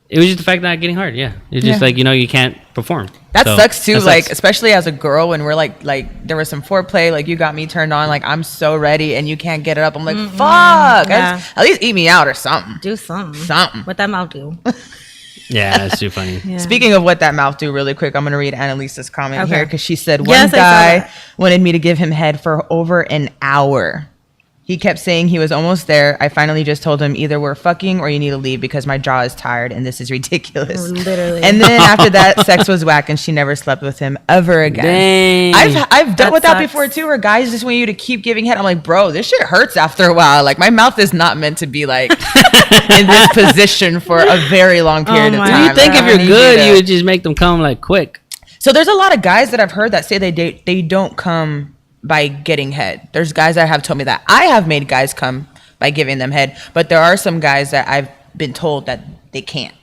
B: it was just the fact that not getting hard. Yeah, it's just like you can't perform.
C: That
B: So,
C: sucks too.
B: that
C: Like
B: sucks.
C: especially as a girl, when we're like there was some foreplay. Like you got me turned on. Like I'm so ready, and you can't get it up. I'm like, fuck.
D: Yeah.
C: At least eat me out or something.
D: Do something.
C: Something.
D: What that mouth do?
B: yeah, that's too funny.
D: Yeah.
C: Speaking of what that mouth do, really quick, I'm gonna read Annalisa's comment
D: Okay.
C: here because she said one
D: Yes, I saw
C: guy
D: that.
C: wanted me to give him head for over an hour. He kept saying he was almost there. I finally just told him either we're fucking or you need to leave because my jaw is tired and this is ridiculous.
D: Literally.
C: And then after that, sex was whack and she never slept with him ever again.
B: Dang.
C: I've dealt
D: That
C: with that
D: sucks.
C: before too, where guys just want you to keep giving head. I'm like, bro, this shit hurts after a while. Like my mouth is not meant to be like in this position for a very long period of
D: my
C: time.
B: You think
C: Like,
B: if
C: I
B: you're
C: need
B: good,
C: to-
B: you would just make them come like quick.
C: So there's a lot of guys that I've heard that say they don't come by getting head. There's guys that have told me that. I have made guys come by giving them head, but there are some guys that I've been told that they can't.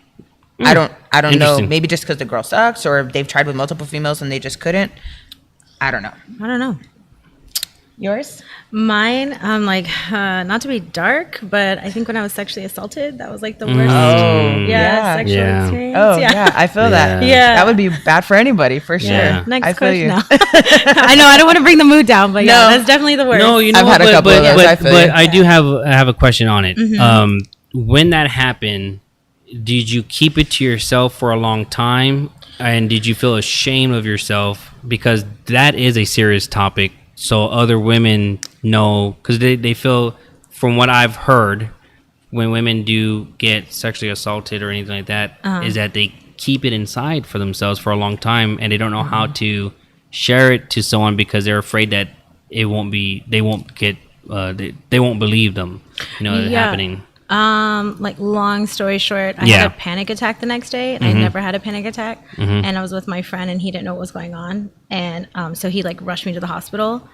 C: I don't know.
B: Interesting.
C: Maybe just because the girl sucks, or they've tried with multiple females and they just couldn't. I don't know.
D: I don't know.
C: Yours?
D: Mine, like, not to be dark, but I think when I was sexually assaulted, that was like the worst.
C: Oh,
D: Yeah, sexual
B: Yeah.
D: experience.
C: Oh yeah, I feel that.
D: Yeah.
C: That would be bad for anybody for sure.
B: Yeah.
D: Next
C: I feel
D: question.
C: you.
D: No. I know I don't want to bring the mood down, but yeah,
C: No.
D: that's definitely the worst.
B: No, you know
C: I've
B: what,
C: had a couple of those, I feel
B: but
C: you.
B: I do have a question on it. when that happened, did you keep it to yourself for a long time? And did you feel ashamed of yourself? Because that is a serious topic. So other women know, because they feel, from what I've heard, when women do get sexually assaulted or anything like that, is that they keep it inside for themselves for a long time, and they don't know how to share it to someone because they're afraid that they won't believe them, happening.
D: Like, long story short, I had a panic attack the next day, and I never had a panic attack. And I was with my friend, and he didn't know what was going on, and so he like rushed me to the hospital,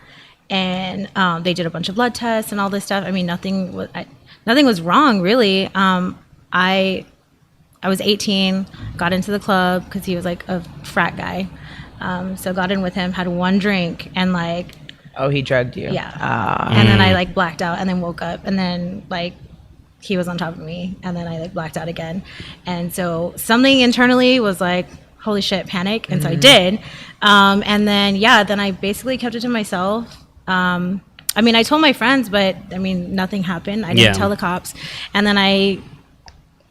D: and they did a bunch of blood tests and all this stuff. I mean, nothing was wrong, really. I was 18, got into the club because he was like a frat guy, so got in with him, had one drink, and like,
C: oh, he drugged you.
D: Yeah. And then I like blacked out, and then woke up, and then like he was on top of me, and then I like blacked out again. And so something internally was like, holy shit, panic. And so I did. And then I basically kept it to myself. I mean, I told my friends, but I mean, nothing happened. I didn't tell the cops. And then I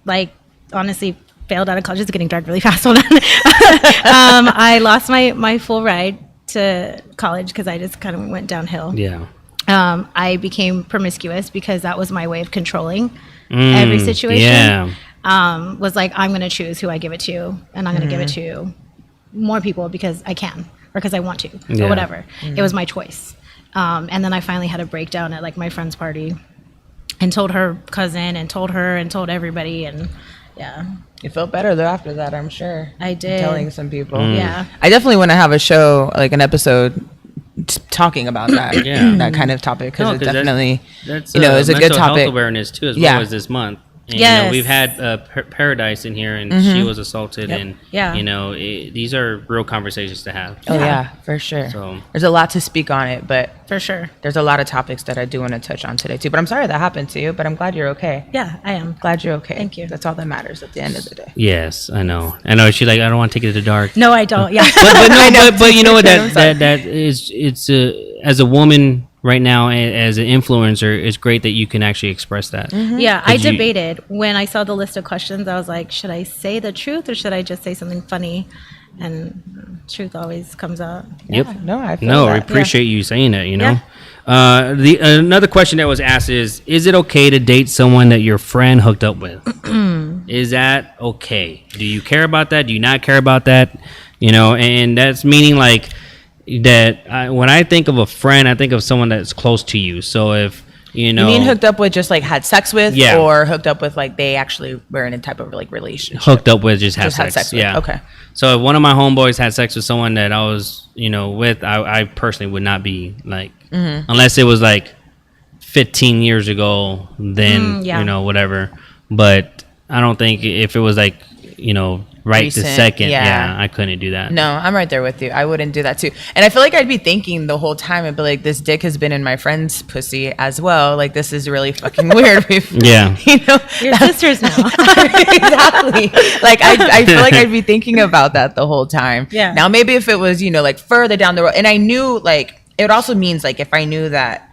D: like honestly failed out of college. It's getting dark really fast. Hold on. I lost my full ride to college because I just kind of went downhill.
B: Yeah.
D: I became promiscuous because that was my way of controlling every situation.
B: Yeah.
D: Was like, I'm going to choose who I give it to, and I'm going to give it to more people because I can, or because I want to, or whatever. It was my choice. And then I finally had a breakdown at like my friend's party, and told her cousin, and told her, and told everybody, and
C: You felt better though after that, I'm sure.
D: I did.
C: Telling some people.
D: Yeah.
C: I definitely want to have a show, like an episode, talking about that, that kind of topic, because it's definitely,
B: that's
C: it's a good
B: mental
C: topic.
B: health awareness too, as well as this month. And, we've had Paradise in here, and she was assaulted, and these are real conversations to have.
C: Oh yeah, for sure.
B: So
C: there's a lot to speak on it, but
D: For sure.
C: there's a lot of topics that I do want to touch on today too. But I'm sorry that happened to you, but I'm glad you're okay.
D: Yeah, I am.
C: Glad you're okay.
D: Thank you.
C: That's all that matters at the end of the day.
B: yes, I know. She's like, I don't want to take it to the dark.
D: No, I don't. Yeah.
B: But you know what? That is, it's as a woman right now, as an influencer, it's great that you can actually express that.
D: Yeah, I debated when I saw the list of questions. I was like, should I say the truth or should I just say something funny? And truth always comes out.
B: Yep.
C: No, I feel
B: No,
C: that.
B: I appreciate you saying that. Another question that was asked is it okay to date someone that your friend hooked up with? Is that okay? Do you care about that? Do you not care about that? And that's meaning like that. When I think of a friend, I think of someone that's close to you. So if you mean
C: hooked up with, just like had sex with,
B: Yeah.
C: or hooked up with like they actually were in a type of like relationship?
B: hooked up with, just had
C: Just had
B: sex.
C: sex with,
B: Yeah.
C: okay.
B: So if one of my homeboys had sex with someone that I was, with, I personally would not be like, unless it was like 15 years ago, then, whatever. But I don't think if it was like, right
C: Recent,
B: this second,
C: yeah.
B: I couldn't do that.
C: No, I'm right there with you. I wouldn't do that too. And I feel like I'd be thinking the whole time, I'd be like, this dick has been in my friend's pussy as well. Like, this is really fucking weird.
B: Yeah.
D: Your sisters now.
C: Exactly. Like, I feel like I'd be thinking about that the whole time.
D: Yeah.
C: Now, maybe if it was, like further down the road, and I knew, like, it also means like if I knew that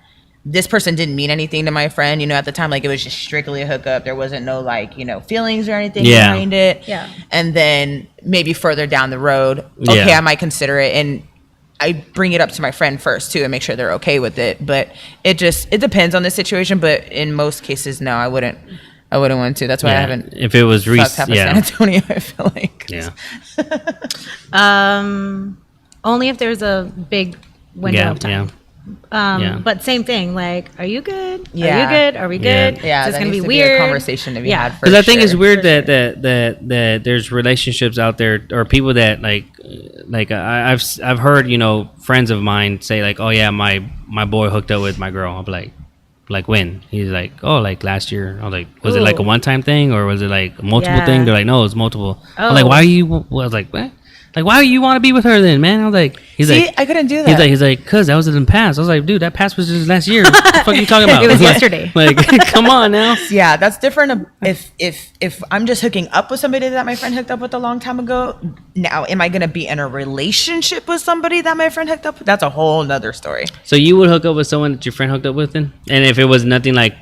C: this person didn't mean anything to my friend, at the time, like it was just strictly a hookup. There wasn't no like, feelings or anything behind it.
D: Yeah.
C: And then maybe further down the road, okay,
B: Yeah.
C: I might consider it. And I bring it up to my friend first too and make sure they're okay with it. But it depends on the situation. But in most cases, no, I wouldn't want to. That's why I haven't.
B: If it was
C: fucked half of San Antonio, I feel like.
B: Yeah.
D: Only if there's a big window of time. But same thing, like, are you good?
C: Yeah.
D: Are you good? Are we good?
C: Yeah,
D: It's
C: that
D: gonna
C: needs
D: be
C: to
D: weird.
C: a conversation to be had.
B: Because I think it's weird that there's relationships out there or people that I've heard friends of mine say like, oh yeah, my boy hooked up with my girl. I'm like when? He's like, oh, like last year. I was like, was it like a one-time thing or was it like a multiple thing? They're like, no, it's multiple. I'm like, why are you? Well, I was like, what? Like, why do you want to be with her then, man? I was like,
C: I couldn't do that.
B: He's like, cause that was in the past. I was like, dude, that past was just last year. What the fuck are you talking about?
D: It was yesterday.
B: Like, come on now.
C: Yeah, that's different. If I'm just hooking up with somebody that my friend hooked up with a long time ago, now am I gonna be in a relationship with somebody that my friend hooked up with? That's a whole nother story.
B: So you would hook up with someone that your friend hooked up with then? And if it was nothing like,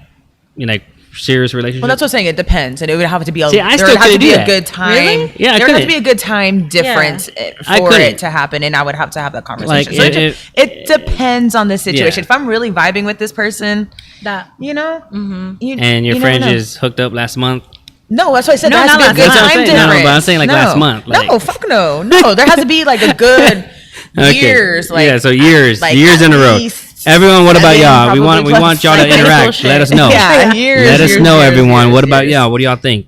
B: serious relationship?
C: Well, that's what I'm saying. It depends, and it would have to be a.
B: See, I
C: there
B: still
C: would have to
B: couldn't
C: be
B: do
C: a
B: that.
C: good time.
D: Really?
B: Yeah, I
C: there would have to
B: couldn't.
C: be a good time difference
B: I
C: for
B: couldn't.
C: it to happen, and I would have to have that conversation.
B: Like,
C: So it depends on the situation.
B: Yeah.
C: If I'm really vibing with this person,
D: That.
C: you know,
B: And your
C: you
B: friend
C: never know.
B: just hooked up last month.
C: No, that's what I said.
D: No,
C: there has
D: not
C: to be a
D: last
C: good
D: month.
C: time
B: That's what I'm saying.
C: difference.
B: No, but I'm saying, like, last month, like-
C: no, fuck no, no. There has to be like a good
B: Okay.
C: years. Like
B: yeah, so years
C: like
B: in
C: at
B: a row.
C: least
B: Everyone, what about
C: 7,
B: y'all? We
C: probably
B: want y'all to
C: plus.
B: interact.
D: Bullshit.
B: Let us know.
C: Yeah, years.
B: Let us
C: years,
B: know,
C: years,
B: everyone.
C: years,
B: What about
C: years.
B: y'all? What do y'all think?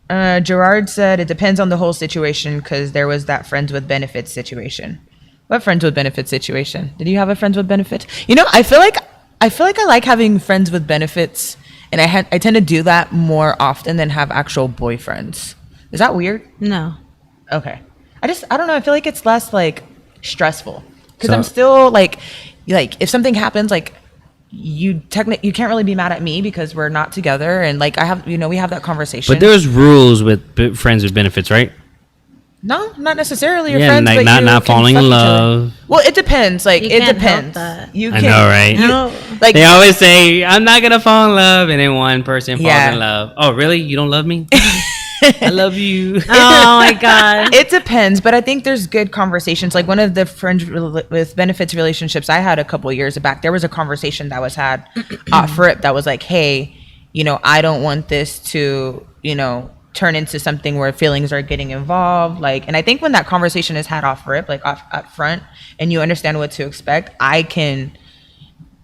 C: Gerard said it depends on the whole situation because there was that friends with benefits situation. What friends with benefits situation? Did you have a friends with benefits? You know, I feel like I like having friends with benefits, and I tend to do that more often than have actual boyfriends. Is that weird?
D: No.
C: Okay. I don't know. I feel like it's less like stressful because
B: So-
C: I'm still like if something happens, like you can't really be mad at me because we're not together, and like we have that conversation.
B: But there's rules with friends with benefits, right?
C: No, not necessarily your
B: Yeah,
C: friends,
B: like
C: but
B: not
C: you can
B: falling in
C: fuck each other.
B: love.
C: Well, it depends. Like
D: You
C: it
D: can't help
C: depends.
D: that.
C: You
B: I
C: can,
B: know, right?
D: No.
C: Like
B: They always say, I'm not going to fall in love. And then one person falls
C: Yeah.
B: in love. Oh, really? You don't love me? I love you.
D: Oh my god.
C: it depends, but I think there's good conversations. Like one of the friends with benefits relationships I had a couple of years back, there was a conversation that was had off rip that was like, hey, I don't want this to, turn into something where feelings are getting involved. Like, and I think when that conversation is had off rip, like off up front, and you understand what to expect, I can,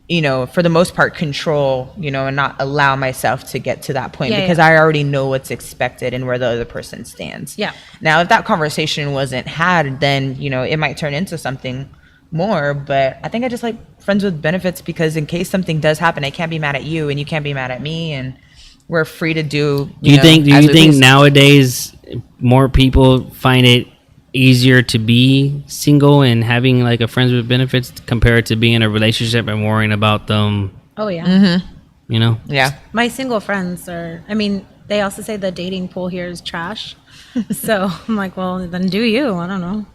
C: for the most part, control, and not allow myself to get to that point because I already know what's expected and where the other person stands.
D: Yeah.
C: Now, if that conversation wasn't had, then, it might turn into something more. But I think I just like friends with benefits because in case something does happen, I can't be mad at you and you can't be mad at me. And we're free to do.
B: Do you think
C: as we please.
B: nowadays more people find it easier to be single and having like a friends with benefits compared to being in a relationship and worrying about them,
D: Oh yeah.
C: Yeah.
D: My single friends are. I mean, they also say the dating pool here is trash. So I'm like, well, then do you? I don't know.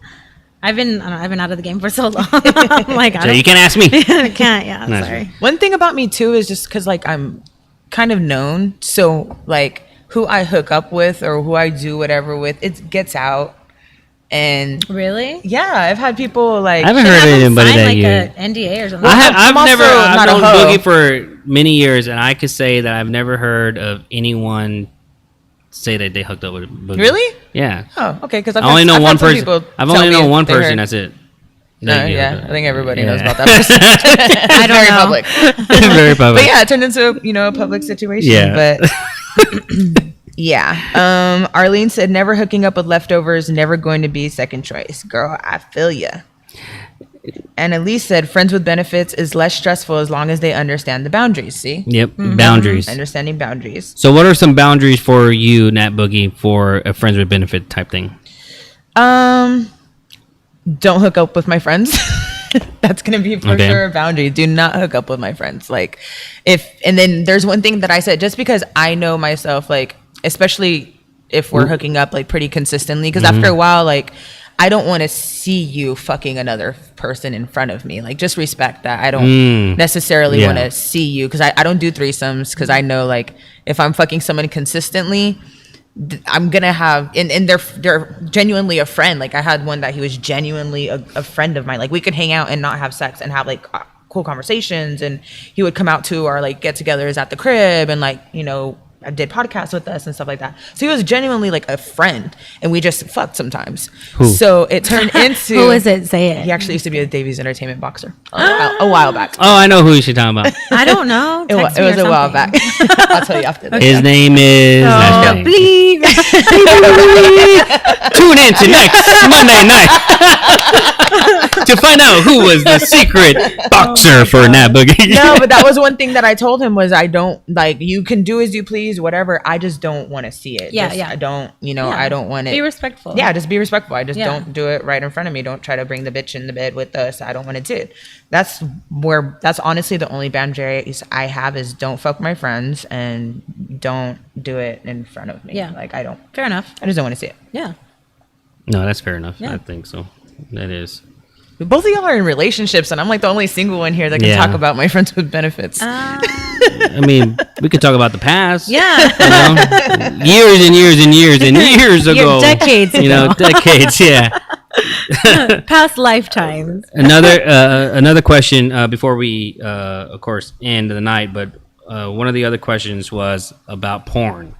D: I've been out of the game for so long. I'm like,
B: so you can ask me.
D: I can't. Yeah.
B: Nice.
D: Sorry.
C: One thing about me too is just because like I'm kind of known, so like who I hook up with or who I do whatever with, it gets out. And
D: Really?
C: yeah, I've had people like
B: I haven't heard of anybody
D: Sign
B: that
D: like
B: you.
D: a NDA or something.
C: I'm also
B: I've
C: not a
B: known
C: hoe.
B: Boogie for many years, and I could say that I've never heard of anyone say that they hooked up with Boogie.
C: Really?
B: Yeah.
C: Oh, okay. Because
B: I only know one person. I've only known one person.
C: That's
B: That's it.
C: yeah, I think everybody knows
B: Yeah.
C: about that person.
D: I don't
C: very
D: know.
C: public.
B: Very public.
C: But yeah, it turned into a public situation.
B: Yeah.
C: But yeah. Arlene said never hooking up with leftovers, never going to be second choice. Girl, I feel ya. And Elise said friends with benefits is less stressful as long as they understand the boundaries. See?
B: Yep. Boundaries.
C: Understanding boundaries.
B: So, what are some boundaries for you, Nat Boogie, for a friends with benefit type thing?
C: Don't hook up with my friends. That's gonna be for
B: Okay.
C: sure a boundary. Do not hook up with my friends. Like and then there's one thing that I said, just because I know myself, like especially if we're hooking up like pretty consistently, because after a while, like I don't want to see you fucking another person in front of me. Like just respect that. I don't necessarily
B: Yeah.
C: want to see you because I don't do threesomes because I know like if I'm fucking someone consistently, I'm gonna have and they're genuinely a friend. Like I had one that he was genuinely a friend of mine. Like we could hang out and not have sex and have like cool conversations, and he would come out to our like get-togethers at the crib and like I did podcasts with us and stuff like that. So he was genuinely like a friend, and we just fucked sometimes.
B: Who?
C: So it turned into
D: Who is it? Say it.
C: He actually used to be a Davies Entertainment boxer a while back.
B: Oh, I know who you should talk about.
D: I don't know.
C: It
D: Text
C: was
D: me or
C: a while
D: something.
C: back. I'll tell you after this.
B: His name is.
D: Oh, bleep.
B: Tune in to next Monday night to find out who was the secret boxer for Nat Boogie.
C: No, but that was one thing that I told him was I don't like you can do as you please, whatever. I just don't want to see it.
D: Yeah,
C: Just,
D: yeah.
C: I don't,
D: Yeah.
C: I don't want it.
D: Be respectful.
C: Yeah, just be respectful. I just
D: Yeah.
C: don't do it right in front of me. Don't try to bring the bitch in the bed with us. I don't want to do it. That's honestly the only boundaries I have is don't fuck my friends and don't do it in front of me.
D: Yeah.
C: Like I
D: Fair enough.
C: just don't want to see it.
D: Yeah.
B: No, that's fair enough.
D: Yeah.
B: I think so. That is.
C: Both of y'all are in relationships, and I'm like the only single one here that can
B: Yeah.
C: talk about my friends with benefits.
B: I mean, we could talk about the past.
D: Yeah.
B: Years and years and years and years ago.
D: Decades ago.
B: Decades, yeah.
D: Past lifetimes.
B: Another question before we, of course, end the night, but one of the other questions was about porn.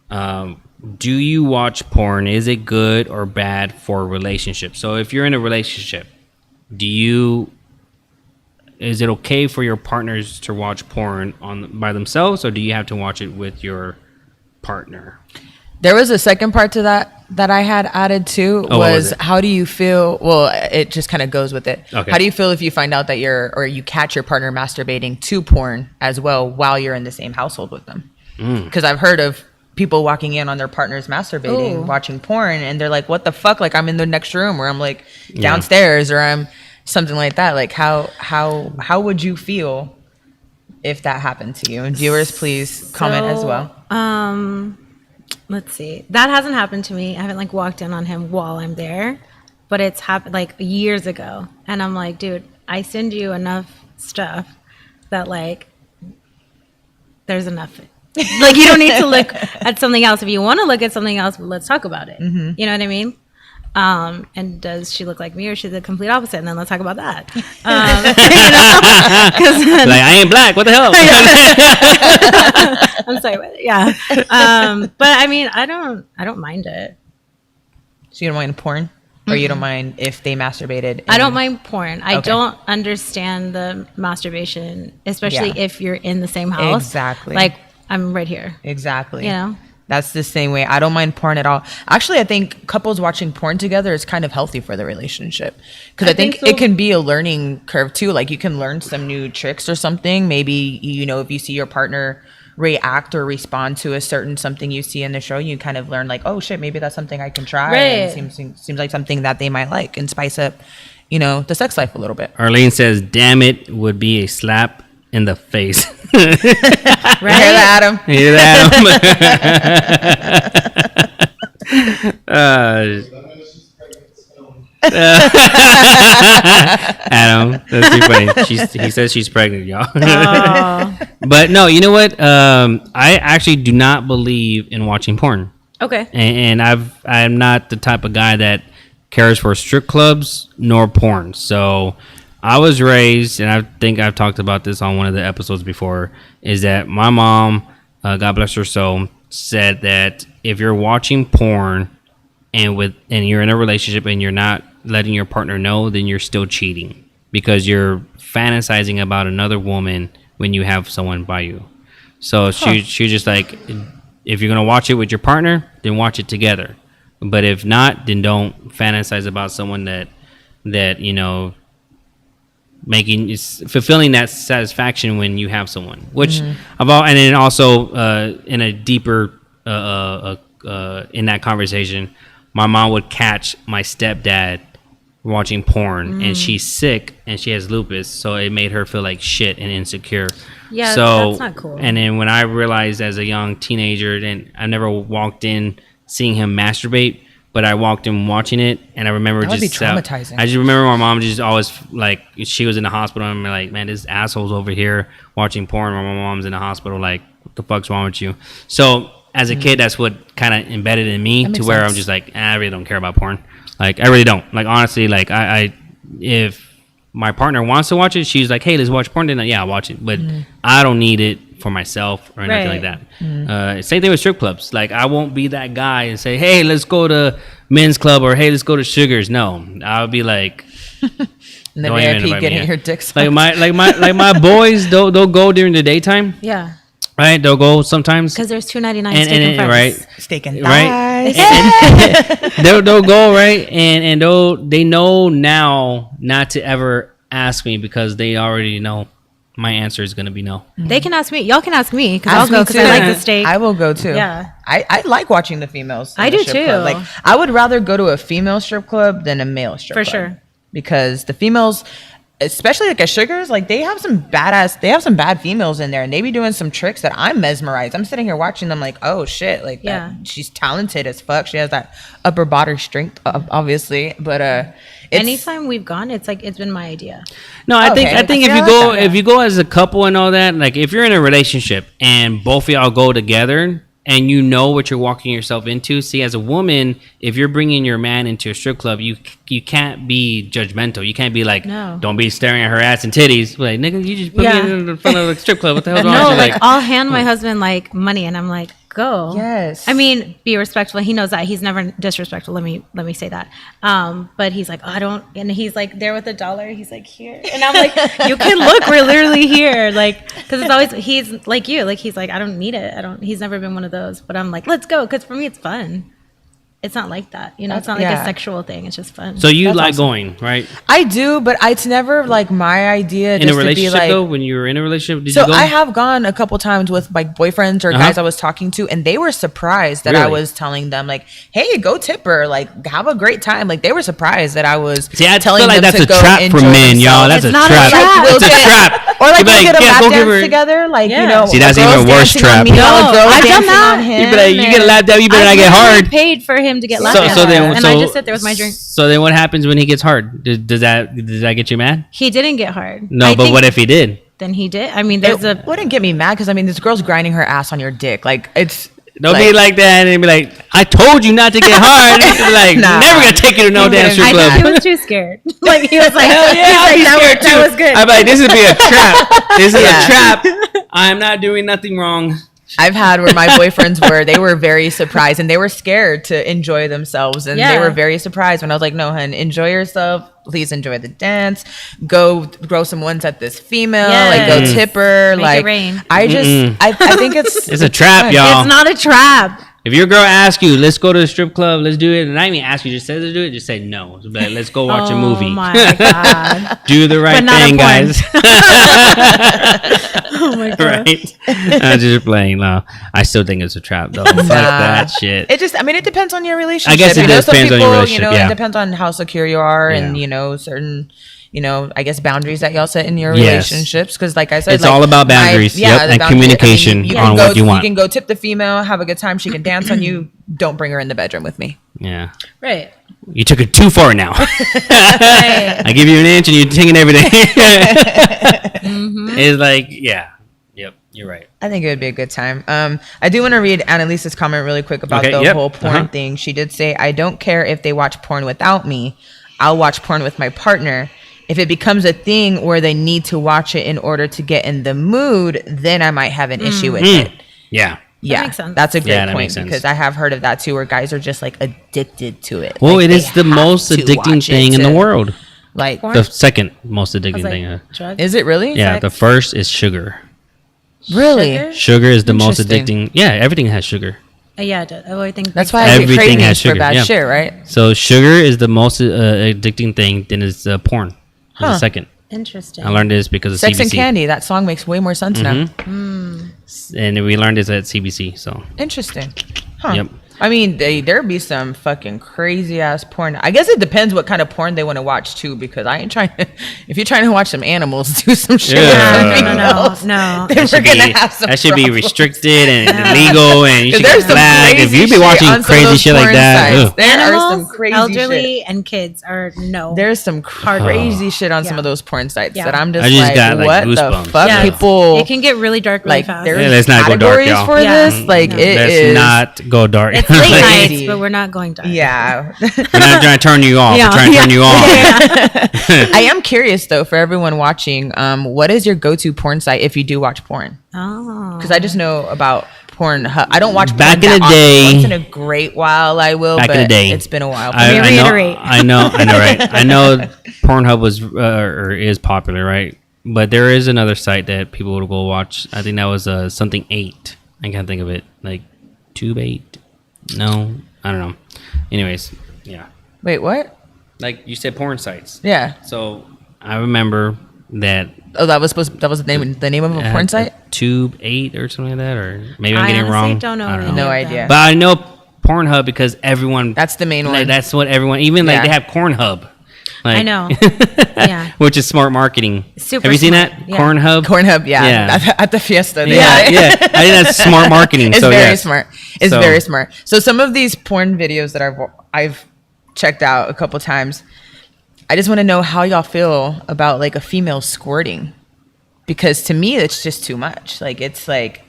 B: Do you watch porn? Is it good or bad for a relationship? So if you're in a relationship, is it okay for your partners to watch porn by themselves, or do you have to watch it with your partner?
C: There was a second part to that I had added too. Was how do you feel? Well, it just kind of goes with it. Okay. How do you feel if you find out that you catch your partner masturbating to porn as well while you're in the same household with them? Because I've heard of people walking in on their partners masturbating, watching porn, and they're like, "What the fuck?" Like, I'm in the next room, or I'm like downstairs, or I'm something like that. Like, how would you feel if that happened to you? And viewers, please comment as well.
D: Let's see. That hasn't happened to me. I haven't like walked in on him while I'm there, but it's happened like years ago. And I'm like, dude, I send you enough stuff that like there's enough. Like, you don't need to look at something else. If you want to look at something else, let's talk about it. You know what I mean? And does she look like me, or is she the complete opposite? And then let's talk about that. Then,
B: like, I ain't black. What the hell?
D: I'm sorry. Yeah. But I mean, I don't mind it.
C: So you don't mind porn? Or you don't mind if they masturbated?
D: I don't mind porn. I don't understand the masturbation, especially if you're in the same house.
C: Exactly.
D: Like, I'm right here.
C: Exactly.
D: You know?
C: That's the same way. I don't mind porn at all. Actually, I think couples watching porn together is kind of healthy for the relationship. Because I think it can be a learning curve too. Like, you can learn some new tricks or something. Maybe, if you see your partner react or respond to a certain something you see in the show, you kind of learn like, oh shit, maybe that's something I can try.
D: Right.
C: And seems like something that they might like, and spice up, the sex life a little bit.
B: Arlene says, damn it, would be a slap in the face.
C: Right? Hear that, Adam?
B: Hear that, Adam, that's too funny. He says she's pregnant, y'all. But no, you know what? I actually do not believe in watching porn.
D: Okay.
B: And I'm not the type of guy that cares for strip clubs nor porn. So I was raised, and I think I've talked about this on one of the episodes before, is that my mom, God bless her soul, said that if you're watching porn and you're in a relationship and you're not letting your partner know, then you're still cheating, because you're fantasizing about another woman when you have someone by you. So she just like, if you're gonna watch it with your partner, then watch it together. But if not, then don't fantasize about someone that fulfilling that satisfaction when you have someone. Which and then also in a deeper in that conversation, my mom would catch my stepdad watching porn, and she's sick and she has lupus, so it made her feel like shit and insecure.
D: Yeah,
B: so
D: that's not cool.
B: And then when I realized as a young teenager, then I never walked in seeing him masturbate, but I walked in watching it, and I remember
C: that would be traumatizing.
B: I just remember my mom just always, like, she was in the hospital, and I'm like, man, this asshole's over here watching porn while my mom's in the hospital. Like, what the fuck's wrong with you? So as a kid, that's what kind of embedded in me, to where I'm just like, I really don't care about porn. Like, I really don't. Like, honestly, like, I if my partner wants to watch it, she's like, hey, let's watch porn, then yeah, I'll watch it. But I don't need it for myself or anything like that. Same thing with strip clubs. Like, I won't be that guy and say, hey, let's go to men's club, or hey, let's go to Sugars. No, I'll be like,
C: and the VIP getting your dick sucked.
B: like my boys, they'll go during the daytime.
D: Yeah.
B: Right, they'll go sometimes
D: because there's $2.99 steak and fries.
B: Right,
C: steak and
B: right.
C: Thighs.
B: they'll go right, and they know now not to ever ask me, because they already know my answer is gonna be no.
D: They can ask me. Y'all can ask me, because I'll go, because I like the steak.
C: I will go too.
D: Yeah,
C: I like watching the females.
D: I do too.
C: Club. Like, I would rather go to a female strip club than a male strip club.
D: For sure.
C: Because the females, especially like at Sugars, like, they have some bad females in there, and they be doing some tricks that I'm mesmerized. I'm sitting here watching them like, oh shit, like, she's talented as fuck. She has that upper body strength, obviously, but
D: anytime we've gone, it's like it's been my idea.
B: No, I think
C: I
B: if you go as a couple and all that, like if you're in a relationship and both of y'all go together and you know what you're walking yourself into. See, as a woman, if you're bringing your man into a strip club, you can't be judgmental. You can't be like, don't be staring at her ass and titties. Like, nigga, you just put me in front of the strip club. What the hell's wrong with you?
D: Like I'll hand my husband like money, and I'm like, go.
C: Yes.
D: I mean, be respectful. He knows that. He's never disrespectful. Let me say that. But he's like, oh, I don't. And he's like there with $1. He's like, here. And I'm like, you can look. We're literally here. Like, because it's always, he's like you. Like, he's like, I don't need it. He's never been one of those. But I'm like, let's go. Because for me, it's fun. It's not like that, you know. It's not like a sexual thing. It's just fun.
B: So you like going, right?
C: I do, but it's never like my idea.
B: In
C: just
B: a relationship,
C: to be like,
B: though, when you were in a relationship, did
C: so
B: you go?
C: I have gone a couple times with like boyfriends or guys I was talking to, and they were surprised that I was telling them like, "Hey, go tip her, like have a great time." Like they were surprised that I was telling
B: feel like
C: them
B: that's
C: to
B: a
C: go
B: trap for men, y'all. That's
D: It's
B: a
D: not a
B: trap.
D: trap.
C: Like,
B: It's a trap.
C: Or like we'll get a lap
B: go give
C: dance
B: her-
C: together, like you
D: Yeah.
C: know.
B: See, that's
C: a girl's
B: even worse
C: dancing on
B: trap.
C: me,
B: No,
C: a girl's
D: I've done
C: dancing
D: that.
C: on him,
B: You be like, you get a lap dance, you better not get hard.
D: Paid for him to get lap
B: So
D: dance,
B: then,
D: and I just sit there with my drink.
B: So then, what happens when he gets hard? Does that get you mad?
D: He didn't get hard.
B: No,
D: I
B: but
D: think
B: what if he did?
D: Then he did. I mean, there's
C: It wouldn't get me mad because I mean, this girl's grinding her ass on your dick. Like it's.
B: Don't be like that and be like, I told you not to get hard. Like,
C: Nah.
B: never gonna take you to no damn strip
D: I
B: club.
D: think he was too scared. Like he was like,
B: Hell yeah, I'll be scared too.
D: that was good.
B: I'm like, this would be a trap. This is a trap. I'm not doing nothing wrong.
C: I've had where my boyfriends they were very surprised and they were scared to enjoy themselves. And they were very surprised when I was like, no, hun, enjoy yourself. Please enjoy the dance. Go grow some ones at this female. Like go tip her.
D: Make
C: like
D: it rain.
C: I just, I think it's
B: It's a trap,
C: fun.
B: y'all.
D: It's not a trap.
B: If your girl asks you, let's go to the strip club, let's do it, and I even ask you, just says to do it, just say no. Just be like, let's go watch a movie.
D: Oh my god.
B: Do the right
D: not a
B: thing,
D: porn.
B: guys.
D: Oh my god.
B: Right? I'm just playing. No, I still think it's a trap, though. Fuck that shit.
C: It just, I mean, it depends on your relationship.
B: I guess it
C: You know,
B: does
C: some
B: depends on your
C: people,
B: relationship,
C: It depends on how secure you are and, certain, I guess boundaries that y'all set in your
B: Yes.
C: relationships. Because like I said,
B: It's all about boundaries,
C: the
B: and
C: boundaries.
B: communication on what you want.
C: You can go tip the female, have a good time. She can dance on you. Don't bring her in the bedroom with me.
B: Yeah.
D: Right.
B: You took it too far now. I give you an inch and you're taking everything. It's like, yeah. Yep, you're right.
C: I think it would be a good time. I do want to read Annalise's comment really quick about the whole porn thing. She did say, I don't care if they watch porn without me. I'll watch porn with my partner. If it becomes a thing where they need to watch it in order to get in the mood, then I might have an issue with it.
B: Yeah.
C: Yeah,
D: makes sense.
C: that's a great
B: that
C: point
B: makes sense.
C: because I have heard of that too, where guys are just like addicted to it.
B: Well,
C: Like,
B: it
C: they
B: is the
C: have
B: most
C: to
B: addicting
C: watch it
B: thing in the
C: to-
B: world.
C: Like,
D: Porn?
B: The second most addicting
D: Like,
B: thing.
D: drugs?
C: is it really?
B: Yeah, the first is sugar.
C: Really?
D: Sugar?
B: Sugar is the most
C: Interesting.
B: addicting. Yeah, everything has sugar.
D: Yeah, it does. Oh, I think
C: That's why I get
B: Everything
C: cravings
B: has
C: for
B: sugar,
C: bad
B: yeah.
C: shit, right?
B: So sugar is the most addicting thing. Then it's porn. It's the second.
D: Interesting.
B: I learned this because of
C: Sex
B: CBC.
C: and Candy. That song makes way more sense now.
B: And we learned this at CBC. So
C: Interesting. Huh.
B: Yep.
C: I mean, there'd be some fucking crazy ass porn. I guess it depends what kind of porn they want to watch too, because I ain't trying to. If you're trying to watch some animals do some shit, with
B: Yeah.
C: something
D: No.
C: else,
D: No.
C: then we're gonna have some.
B: that should be
C: problems.
B: restricted and illegal, and you should
C: There's
B: get
C: some
B: flagged if
C: crazy
B: you be
C: shit
B: watching
C: on some of
B: crazy
C: those
B: shit like
C: porn
B: that.
C: sites.
B: Ugh.
C: There are some
D: Animals,
C: crazy
D: elderly,
C: shit.
D: and kids are no.
C: There's some crazy shit on some of those porn sites
D: Yeah.
C: that I'm just,
B: I just
C: like,
B: got, like,
C: what the
B: goosebumps.
C: fuck?
B: Yeah.
C: People
D: It can get really dark really
C: like
D: fast.
C: there's
B: Yeah, let's not go dark,
C: categories
B: y'all.
C: for
D: Yeah.
C: this. Like
D: No.
C: it
B: Let's
C: is
B: not go dark.
D: It's late
C: Crazy.
D: nights, but we're not going dark.
C: Yeah.
B: We're not trying to turn you off.
D: Yeah.
B: We're trying to turn you on.
C: I am curious though, for everyone watching, what is your go-to porn site if you do watch porn?
D: Oh.
C: Because I just know about Pornhub. I don't watch porn
B: Back in
C: that
B: the
C: often.
B: day-
C: Once in a great while I will.
B: Back
C: but
B: in the day.
C: it's been a while.
B: I know,
D: reiterate.
B: I know, right? I know Pornhub was or is popular, right? But there is another site that people would go watch. I think that was something 8. I can't think of it. Like Tube 8. No, I don't know. Anyways, yeah.
C: Wait, what?
B: Like you said, porn sites.
C: Yeah.
B: So I remember that
C: Oh, that was the name of a
B: it
C: porn
B: had
C: site?
B: Tube 8 or something like that, or maybe I'm
D: I
B: getting it
D: honestly
B: wrong.
D: don't know.
B: I don't
D: any
C: No
D: of
C: idea.
D: them.
B: But I know Pornhub because everyone.
C: That's the main
B: like,
C: one.
B: That's what everyone. Even like
C: Yeah.
B: they have Cornhub. Like,
D: I know. Yeah.
B: Which is smart marketing.
D: Super
B: have you seen
D: smart.
B: that?
D: Yeah.
B: Cornhub.
C: Pornhub, yeah.
B: Yeah.
C: At the fiesta. they
B: Yeah,
C: had it.
B: yeah. I think that's smart marketing.
C: It's
B: so
C: very
B: yes.
C: smart. It's
B: So-
C: very smart. So some of these porn videos that I've checked out a couple times, I just want to know how y'all feel about like a female squirting, because to me it's just too much. Like it's like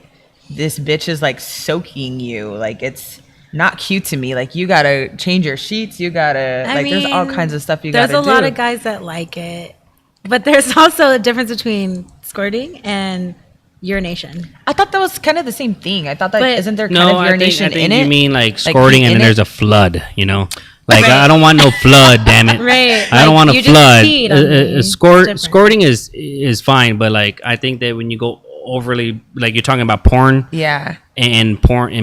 C: this bitch is like soaking you. Like it's not cute to me. Like you gotta change your sheets. You gotta there's all kinds of stuff you gotta do.
D: There's a lot of guys that like it, but there's also a difference between squirting and urination.
C: I thought that was kind of the same thing. I thought that isn't there kind of urination
B: I think
C: in it?
B: You mean like squirting and then there's a flood, you know? Like
C: Right.
B: I don't want no flood, damn it.
D: Right.
B: I don't want a
D: you just
B: flood.
D: peed on me.
B: Squirting is fine, but like I think that when you go overly, like you're talking about porn,
C: Yeah.
B: and porn,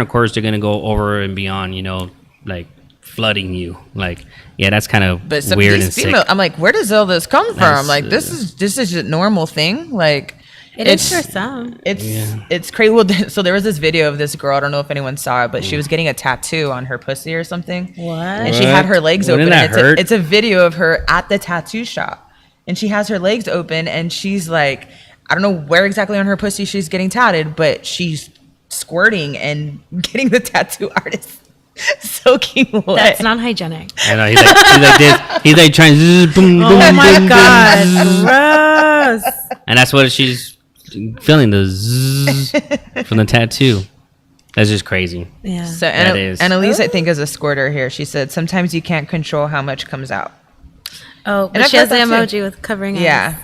B: of course, they're gonna go over and beyond, you know, like flooding you. Like, yeah, that's kind of
C: But some
B: weird
C: of
B: and
C: these
B: sick.
C: female, I'm like, where does all this come
B: That's,
C: from? Like this is a normal thing. Like
D: It is for some.
C: It's crazy. Well, so there was this video of this girl. I don't know if anyone saw it, but she was getting a tattoo on her pussy or something.
D: What?
C: And she had her legs
B: Wouldn't
C: open.
B: that
C: And
B: hurt?
C: it's a video of her at the tattoo shop, and she has her legs open, and she's like, I don't know where exactly on her pussy she's getting tatted, but she's squirting and getting the tattoo artist soaking wet.
D: That's not hygienic.
B: I know he's like this. He's like trying. Boom, boom,
D: Oh my
B: boom,
D: god,
B: boom.
D: gross.
B: And that's what she's feeling, the zzz from the tattoo. That's just crazy.
D: Yeah.
C: So
B: That is.
C: Annalise, I think, is a squirter here. She said sometimes you can't control how much comes out.
D: Oh,
C: And
D: but
C: I've
D: she has the
C: heard that too.
D: emoji with covering eyes.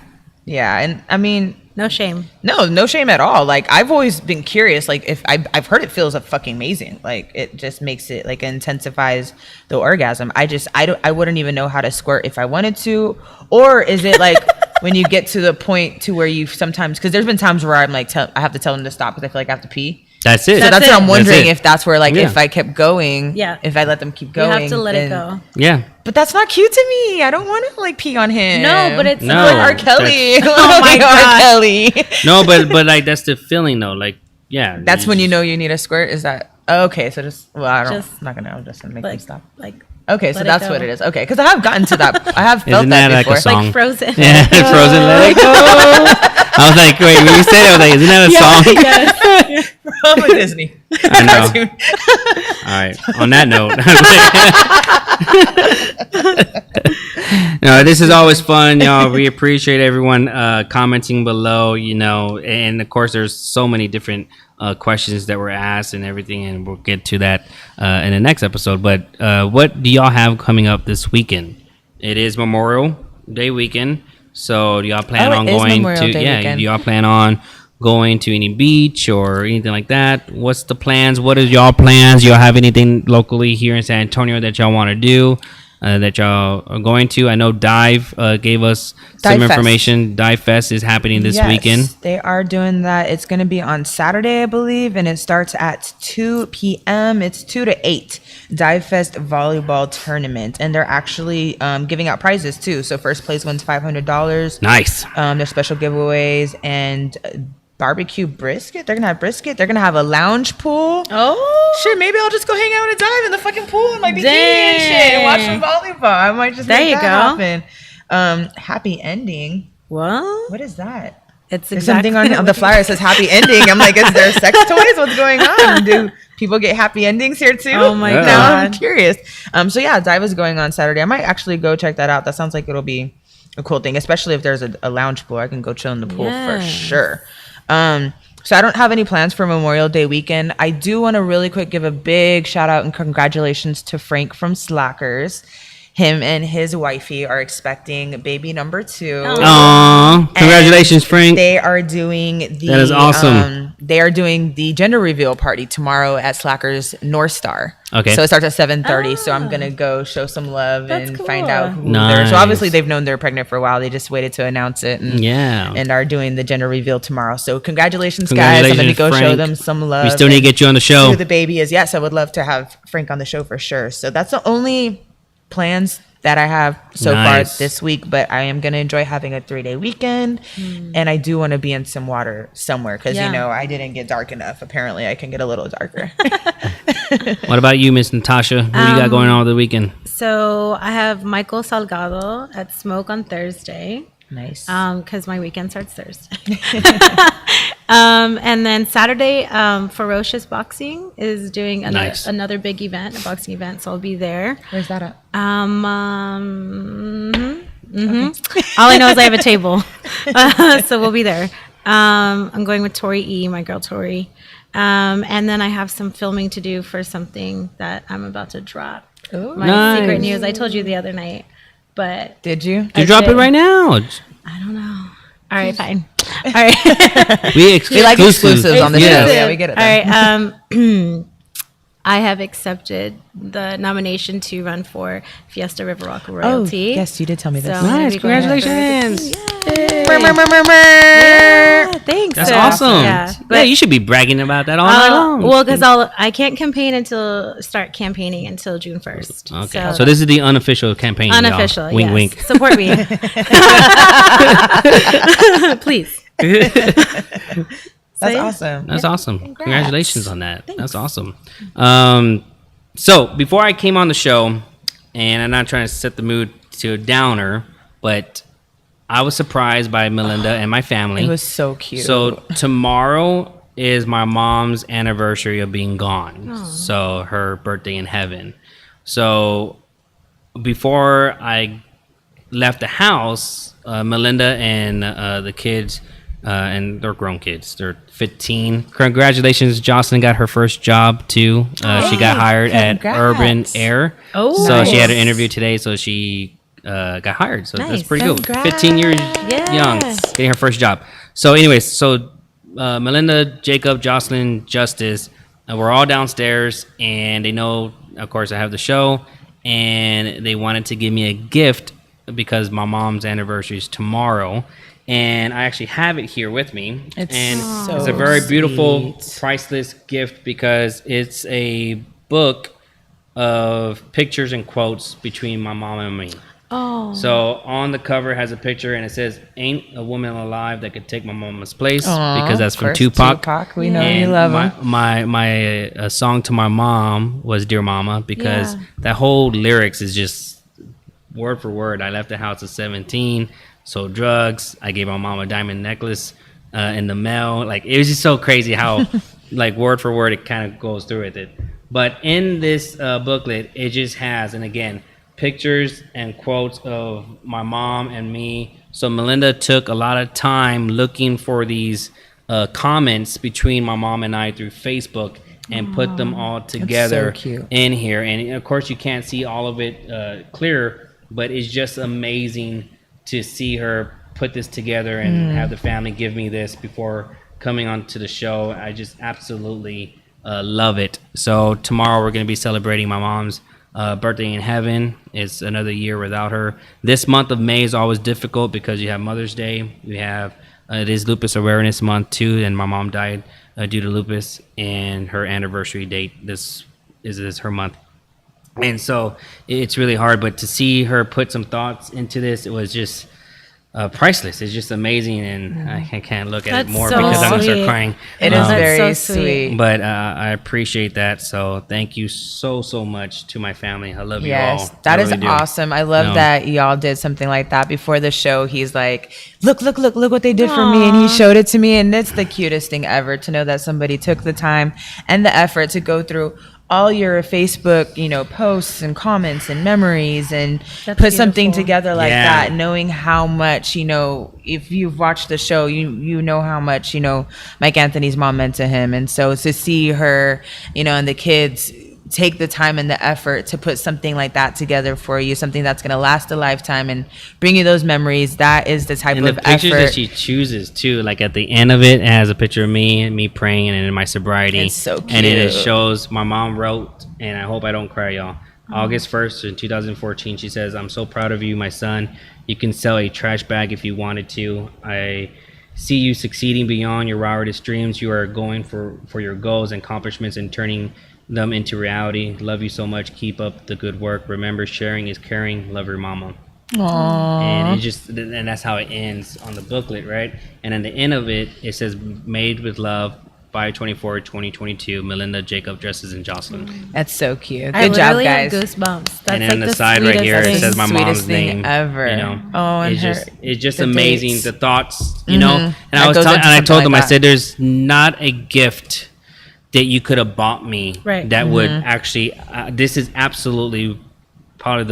C: Yeah, and I mean,
D: No shame.
C: no shame at all. Like I've always been curious. Like if I've heard it feels fucking amazing. Like it just makes it like intensifies the orgasm. I wouldn't even know how to squirt if I wanted to. Or is it like when you get to the point to where you sometimes, because there's been times where I'm like I have to tell them to stop because I feel like I have to pee.
B: That's it.
C: So that's
D: it.
C: what I'm wondering,
B: That's it.
C: if that's where like
B: Yeah.
C: if I kept going,
D: Yeah.
C: if I let them keep
D: You
C: going,
D: have to let it
C: then-
D: go.
B: Yeah.
C: But that's not cute to me. I don't want to like pee on him.
D: No, but it's
B: No.
C: like R. Kelly.
D: Oh my
C: R.
D: God.
C: Kelly.
B: No, but like that's the feeling though. Like, yeah.
C: That's when you know you need a squirt. Is that okay? So just I don't.
D: Just-
C: I'm not gonna. I'm just gonna make them
D: Like,
C: stop.
D: like,
C: Okay, so
D: let it
C: that's
D: go.
C: what it is. Okay, because I have gotten to that. I have felt
B: Isn't
C: that
B: that like a
C: before.
B: song?
D: like Frozen.
B: Yeah, Frozen. Let it go. I was like, wait, when you said it, I was like, isn't that a song?
C: From a Disney.
B: I know.
C: cartoon.
B: All right. On that note, no, this is always fun, y'all. We appreciate everyone commenting below. You know, and of course, there's so many different questions that were asked and everything, and we'll get to that in the next episode. But what do y'all have coming up this weekend? It is Memorial Day weekend, so do y'all plan
C: Oh,
B: on
C: it is
B: going
C: Memorial
B: to?
C: Day
B: Yeah,
C: weekend.
B: do y'all plan on going to any beach or anything like that? What's the plans? What is y'all plans? Y'all have anything locally here in San Antonio that y'all want to do, that y'all are going to? I know Dive gave us some
C: Dive Fest.
B: information. Dive Fest is happening this
C: Yes,
B: weekend.
C: they are doing that. It's going to be on Saturday, I believe, and it starts at 2 p.m. It's 2 to 8. Dive Fest volleyball tournament, and they're actually giving out prizes too. So first place wins $500.
B: Nice.
C: There's special giveaways and barbecue brisket. They're gonna have brisket. They're gonna have a lounge pool.
D: Oh,
C: Shit, maybe I'll just go hang out and dive in the fucking pool in my bikini and shit and watch some volleyball. I might just
D: There
C: make
D: you
C: that
D: go.
C: happen. Happy ending.
D: well,
C: What is that?
D: it's
C: There's
D: exactly
C: something on the flyer that says happy ending. I'm like, is there sex toys? What's going on? Do people get happy endings here too?
D: Oh my
C: Now I'm
D: God.
C: curious. So yeah, Dive is going on Saturday. I might actually go check that out. That sounds like it'll be a cool thing, especially if there's a lounge pool. I can go chill in the pool for
D: Yes.
C: sure. So I don't have any plans for Memorial Day weekend. I do want to really quick give a big shout out and congratulations to Frank from Slackers. Him and his wifey are expecting baby number 2.
B: Aww. Congratulations,
C: And
B: Frank.
C: They are doing the
B: That is awesome.
C: they are doing the gender reveal party tomorrow at Slackers North Star.
B: Okay.
C: So it starts at 7:30. So I'm gonna go show some love
D: That's
C: and
D: cool.
C: find out who
B: Nice.
C: they're. So obviously they've known they're pregnant for a while. They just waited to announce it. And,
B: Yeah.
C: And are doing the gender reveal tomorrow. So congratulations, guys. I'm gonna
B: Congratulations,
C: go show
B: Frank.
C: them some love.
B: We still need to
C: and
B: get you on the
C: see
B: show.
C: who the baby is. Yes, I would love to have Frank on the show for sure. So that's the only plans that I have so
B: Nice.
C: far this week, but I am going to enjoy having a 3-day weekend. And I do want to be in some water somewhere because,
D: Yeah.
C: you know, I didn't get dark enough. Apparently, I can get a little darker.
B: What about you, Miss Natasha? What do you got going on over the weekend?
D: So I have Michael Salgado at Smoke on Thursday.
C: Nice.
D: Because my weekend starts Thursday. And then Saturday, Ferocious Boxing is doing another big event, a boxing event. So I'll be there.
C: Where's that at?
D: All I know is I have a table. So we'll be there. I'm going with Tori E, my girl Tori. And then I have some filming to do for something that I'm about to drop.
C: Ooh.
D: My secret news. I told you the other night. But
C: did you?
B: You drop it right now.
D: I don't know. All right, fine. All right.
B: We
C: like exclusives on the show. Yeah, we get it.
D: All right. I have accepted the nomination to run for Fiesta River Rock Royalty.
C: Oh, yes, you did tell me this.
D: So
B: nice. Congratulations.
D: Yeah, thanks.
B: That's awesome. Yeah, you should be bragging about that all night long.
D: Well, because I can't start campaigning until June 1st.
B: Okay. So this is the unofficial campaign.
D: Unofficial.
B: Wink,
D: yes.
B: wink.
D: Support me. Please.
C: That's awesome.
B: That's awesome.
D: Congrats.
B: Congratulations on that.
D: Thanks.
B: That's awesome. So before I came on the show, and I'm not trying to set the mood to a downer, but I was surprised by Melinda and my family.
C: It was so cute.
B: So tomorrow is my mom's anniversary of being gone.
D: Aww.
B: So her birthday in heaven. So before I left the house, Melinda and the kids, and they're grown kids. They're 15. Congratulations, Jocelyn got her first job too. She got hired at Urban Air.
D: Oh,
B: so she had an interview today. So she got hired. So that's pretty good.
D: Congrats.
B: 15 years young, getting her first job. So anyways, Melinda, Jacob, Jocelyn, Justice, we're all downstairs, and they know, of course, I have the show, and they wanted to give me a gift because my mom's anniversary is tomorrow. And I actually have it here with me. It's a very beautiful, priceless gift because it's a book of pictures and quotes between my mom and me.
D: Oh.
B: So on the cover has a picture and it says, "Ain't a woman alive that could take my mama's place," because that's from Tupac.
C: We know you love him.
B: My song to my mom was "Dear Mama" because that whole lyrics is just word for word. I left the house at 17. Sold drugs. I gave my mom a diamond necklace in the mail. Like, it was just so crazy how, like, word for word, it kind of goes through with it. But in this booklet, it just has, and again, pictures and quotes of my mom and me. So Melinda took a lot of time looking for these comments between my mom and I through Facebook and put them all together in here. And of course, you can't see all of it clear, but it's just amazing to see her put this together and have the family give me this before coming onto the show. I just absolutely love it. So tomorrow we're going to be celebrating my mom's birthday in heaven. It's another year without her. This month of May is always difficult because you have Mother's Day. We have it is Lupus Awareness Month too, and my mom died due to lupus, and her anniversary date this is her month. And so it's really hard, but to see her put some thoughts into this, it was just priceless. It's just amazing, and I can't look at it more because I'm going to start crying.
C: It is very sweet.
B: But I appreciate that. So thank you so much to my family. I love you all.
C: Yes, that is awesome. I love that y'all did something like that before the show. He's like, look what they did for me. And he showed it to me. And it's the cutest thing ever to know that somebody took the time and the effort to go through all your Facebook, posts and comments and memories and put something together like that, knowing how much, if you've watched the show, you know how much, Mike Anthony's mom meant to him. And so to see her, and the kids take the time and the effort to put something like that together for you, something that's going to last a lifetime and bring you those memories, that is the type of effort. And the pictures
B: that she chooses too, like at the end of it has a picture of me and me praying and in my sobriety.
C: It's so cute.
B: And it shows my mom wrote, and I hope I don't cry, y'all. August 1st in 2014, she says, "I'm so proud of you, my son. You can sell a trash bag if you wanted to. I see you succeeding beyond your wildest dreams. You are going for your goals and accomplishments and turning them into reality. Love you so much. Keep up the good work. Remember, sharing is caring. Love your mama."
C: Aww.
B: And that's how it ends on the booklet, right? And at the end of it, it says, "Made with love 5/24/2022. Melinda Jacob dresses in Jocelyn.
C: That's so cute.
D: I
C: Good job,
D: literally
C: guys.
D: have goosebumps. That's
B: And then
D: like
B: on the
D: the
B: side right here, it
D: sweetest
B: says my
C: Sweetest
B: mom's
C: thing
B: name.
C: ever.
B: You know,
C: Oh, and
B: it's just
C: the
B: amazing.
C: dates.
B: The thoughts, you know. And
C: That
B: I was
C: goes
B: telling,
C: into
B: and I
C: something
B: told
C: like
B: them, I
C: that.
B: said, there's not a gift that you could have bought me
D: Right.
B: that would actually. This is absolutely probably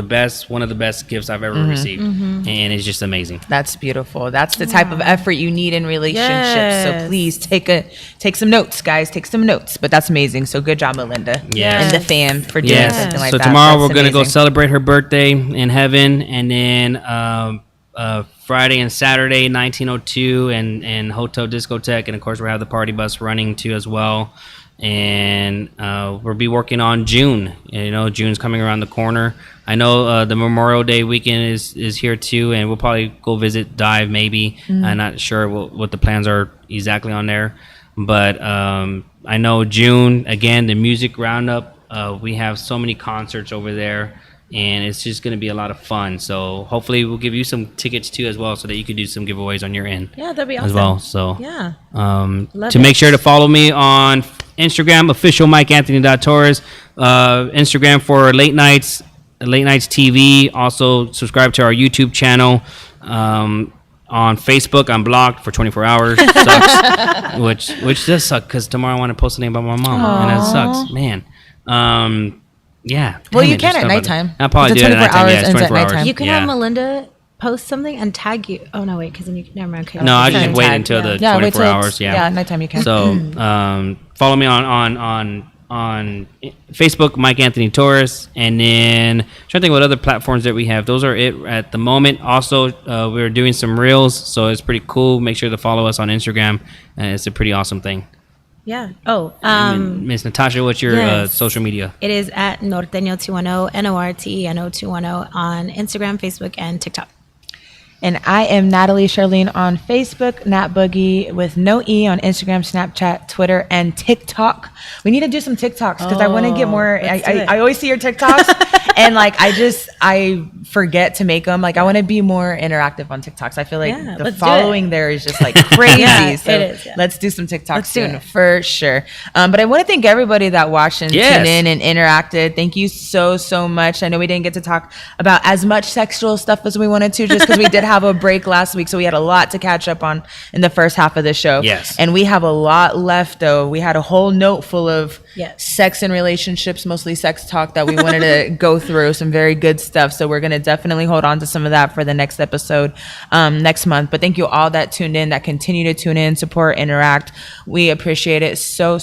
B: one of the best gifts I've ever received, and it's just amazing.
C: That's beautiful. That's the type of effort you need in relationships.
D: Yes.
C: So please take some notes, guys. Take some notes. But that's amazing. So good job, Melinda.
B: Yes.
C: And the fam for doing
B: Yes.
C: something like
B: So
C: that.
B: tomorrow
C: That's
B: we're gonna go
C: amazing.
B: celebrate her birthday in heaven, and then Friday and Saturday 1902 and Hotel Discotheque, and of course we have the party bus running too as well. And we'll be working on June. You know, June's coming around the corner. I know the Memorial Day weekend is here too, and we'll probably go visit Dive maybe. I'm not sure what the plans are exactly on there, but I know June again, the music roundup. We have so many concerts over there, and it's just going to be a lot of fun. So hopefully we'll give you some tickets too as well, so that you could do some giveaways on your end.
D: Yeah, that'd be awesome.
B: As well. So
D: Yeah.
B: to
D: it.
B: make sure to follow me on Instagram, official MikeAnthony.Torres, Instagram for late nights TV. Also subscribe to our YouTube channel. On Facebook, I'm blocked for 24 hours. Sucks. which does suck, because tomorrow I want to post something about my mom, and that sucks, man. Yeah.
C: Well,
B: damn
C: you
B: it,
C: can
B: just
C: at
B: stuff like
C: nighttime.
B: that. I'll probably
C: It's
B: do
C: a
B: it at
C: 24
B: nighttime. Yeah,
C: hours,
B: it's
C: ends at
B: 24 hours.
C: nighttime.
D: You can
B: Yeah.
D: have Melinda post something and tag you. Oh no, wait, because then you never mind. Okay,
B: No, I
C: Sorry.
B: just wait
C: Tag,
B: until the
C: Yeah, wait
B: 24
C: till
B: hours.
C: Yeah, nighttime you can.
B: So follow me on Facebook, Mike Anthony Torres, and then I'm trying to think what other platforms that we have. Those are it at the moment. Also, we're doing some reels, so it's pretty cool. Make sure to follow us on Instagram. It's a pretty awesome thing.
D: Yeah. Oh,
B: And Miss Natasha, what's your
D: yes.
B: social media?
D: it is at Norteño 210, NORTENO 210 on Instagram, Facebook, and TikTok.
C: And I am Natalie Charlene on Facebook, Nat Boogie with no E on Instagram, Snapchat, Twitter, and TikTok. We need to do some TikToks because I want to get more.
D: let's do it.
C: I always see your TikToks and like I forget to make them. Like I want to be more interactive on TikToks. I feel like
D: Yeah,
C: the
D: let's do
C: following
D: it.
C: there is just like crazy.
D: Yeah,
C: So
D: it is, yeah.
C: let's do some TikToks
D: Let's do
C: soon
D: it.
C: for sure. But I want to thank everybody that watched and
B: Yes.
C: tuned in and interacted. Thank you so much. I know we didn't get to talk about as much sexual stuff as we wanted to, just because we did have a break last week, so we had a lot to catch up on in the first half of the show.
B: Yes.
C: And we have a lot left, though. We had a whole note full of
D: Yes.
C: sex and relationships, mostly sex talk that we wanted to go through. Some very good stuff. So we're going to definitely hold on to some of that for the next episode next month. But thank you all that tuned in, that continue to tune in, support, interact. We appreciate it so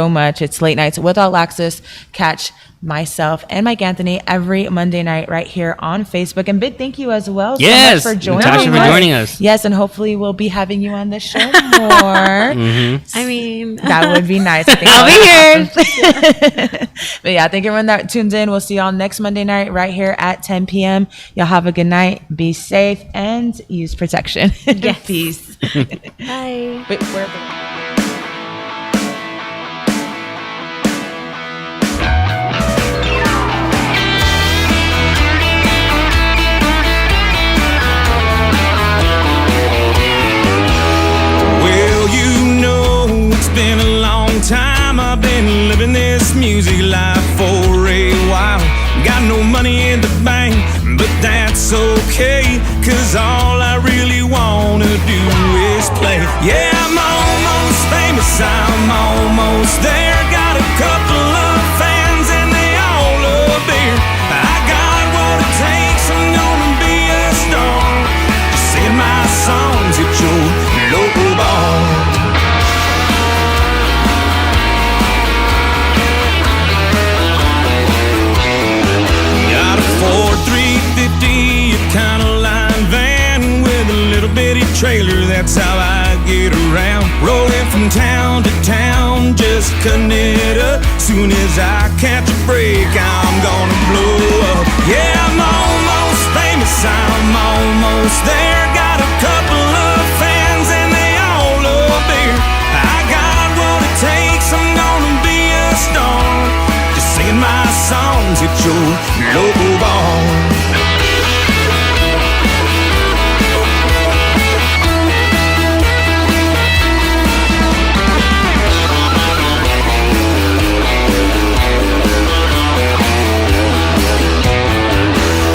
C: much. It's Late Nights with Alexis. Catch myself and Mike Anthony every Monday night right here on Facebook. And big thank you as well
B: Yes,
C: so much for joining
B: Natasha, for joining us.
C: Yes, and hopefully we'll be having you on the show more.
B: Mm-hmm.
D: I mean,
C: That would be nice. I think
D: I'll
C: that would be awesome. But yeah, thank everyone that tunes in. We'll see y'all next Monday night right here at 10 p.m. Y'all have a good night. Be safe and use protection.
D: Yes.
C: Peace.
D: bye.
C: Wait, where are the-
A: Well, you know, it's been a long time. I've been living this music life for a while. Got no money in the bank, but that's okay, 'cause all I really wanna do is play. Yeah, I'm almost famous, I'm almost there. Got a couple of fans and they all love beer. I got what it takes, I'm gonna be a star. Just sing my songs at your local bar. Got a Ford 350, a Econoline van with a little bitty trailer, that's how I get around. Rolling from town to town, just cutting it up. Soon as I catch a break, I'm gonna blow up. Yeah, I'm almost famous, I'm almost there. Got a couple of fans and they all love beer. I got what it takes, I'm gonna be a star. Just singing my songs at your local bar.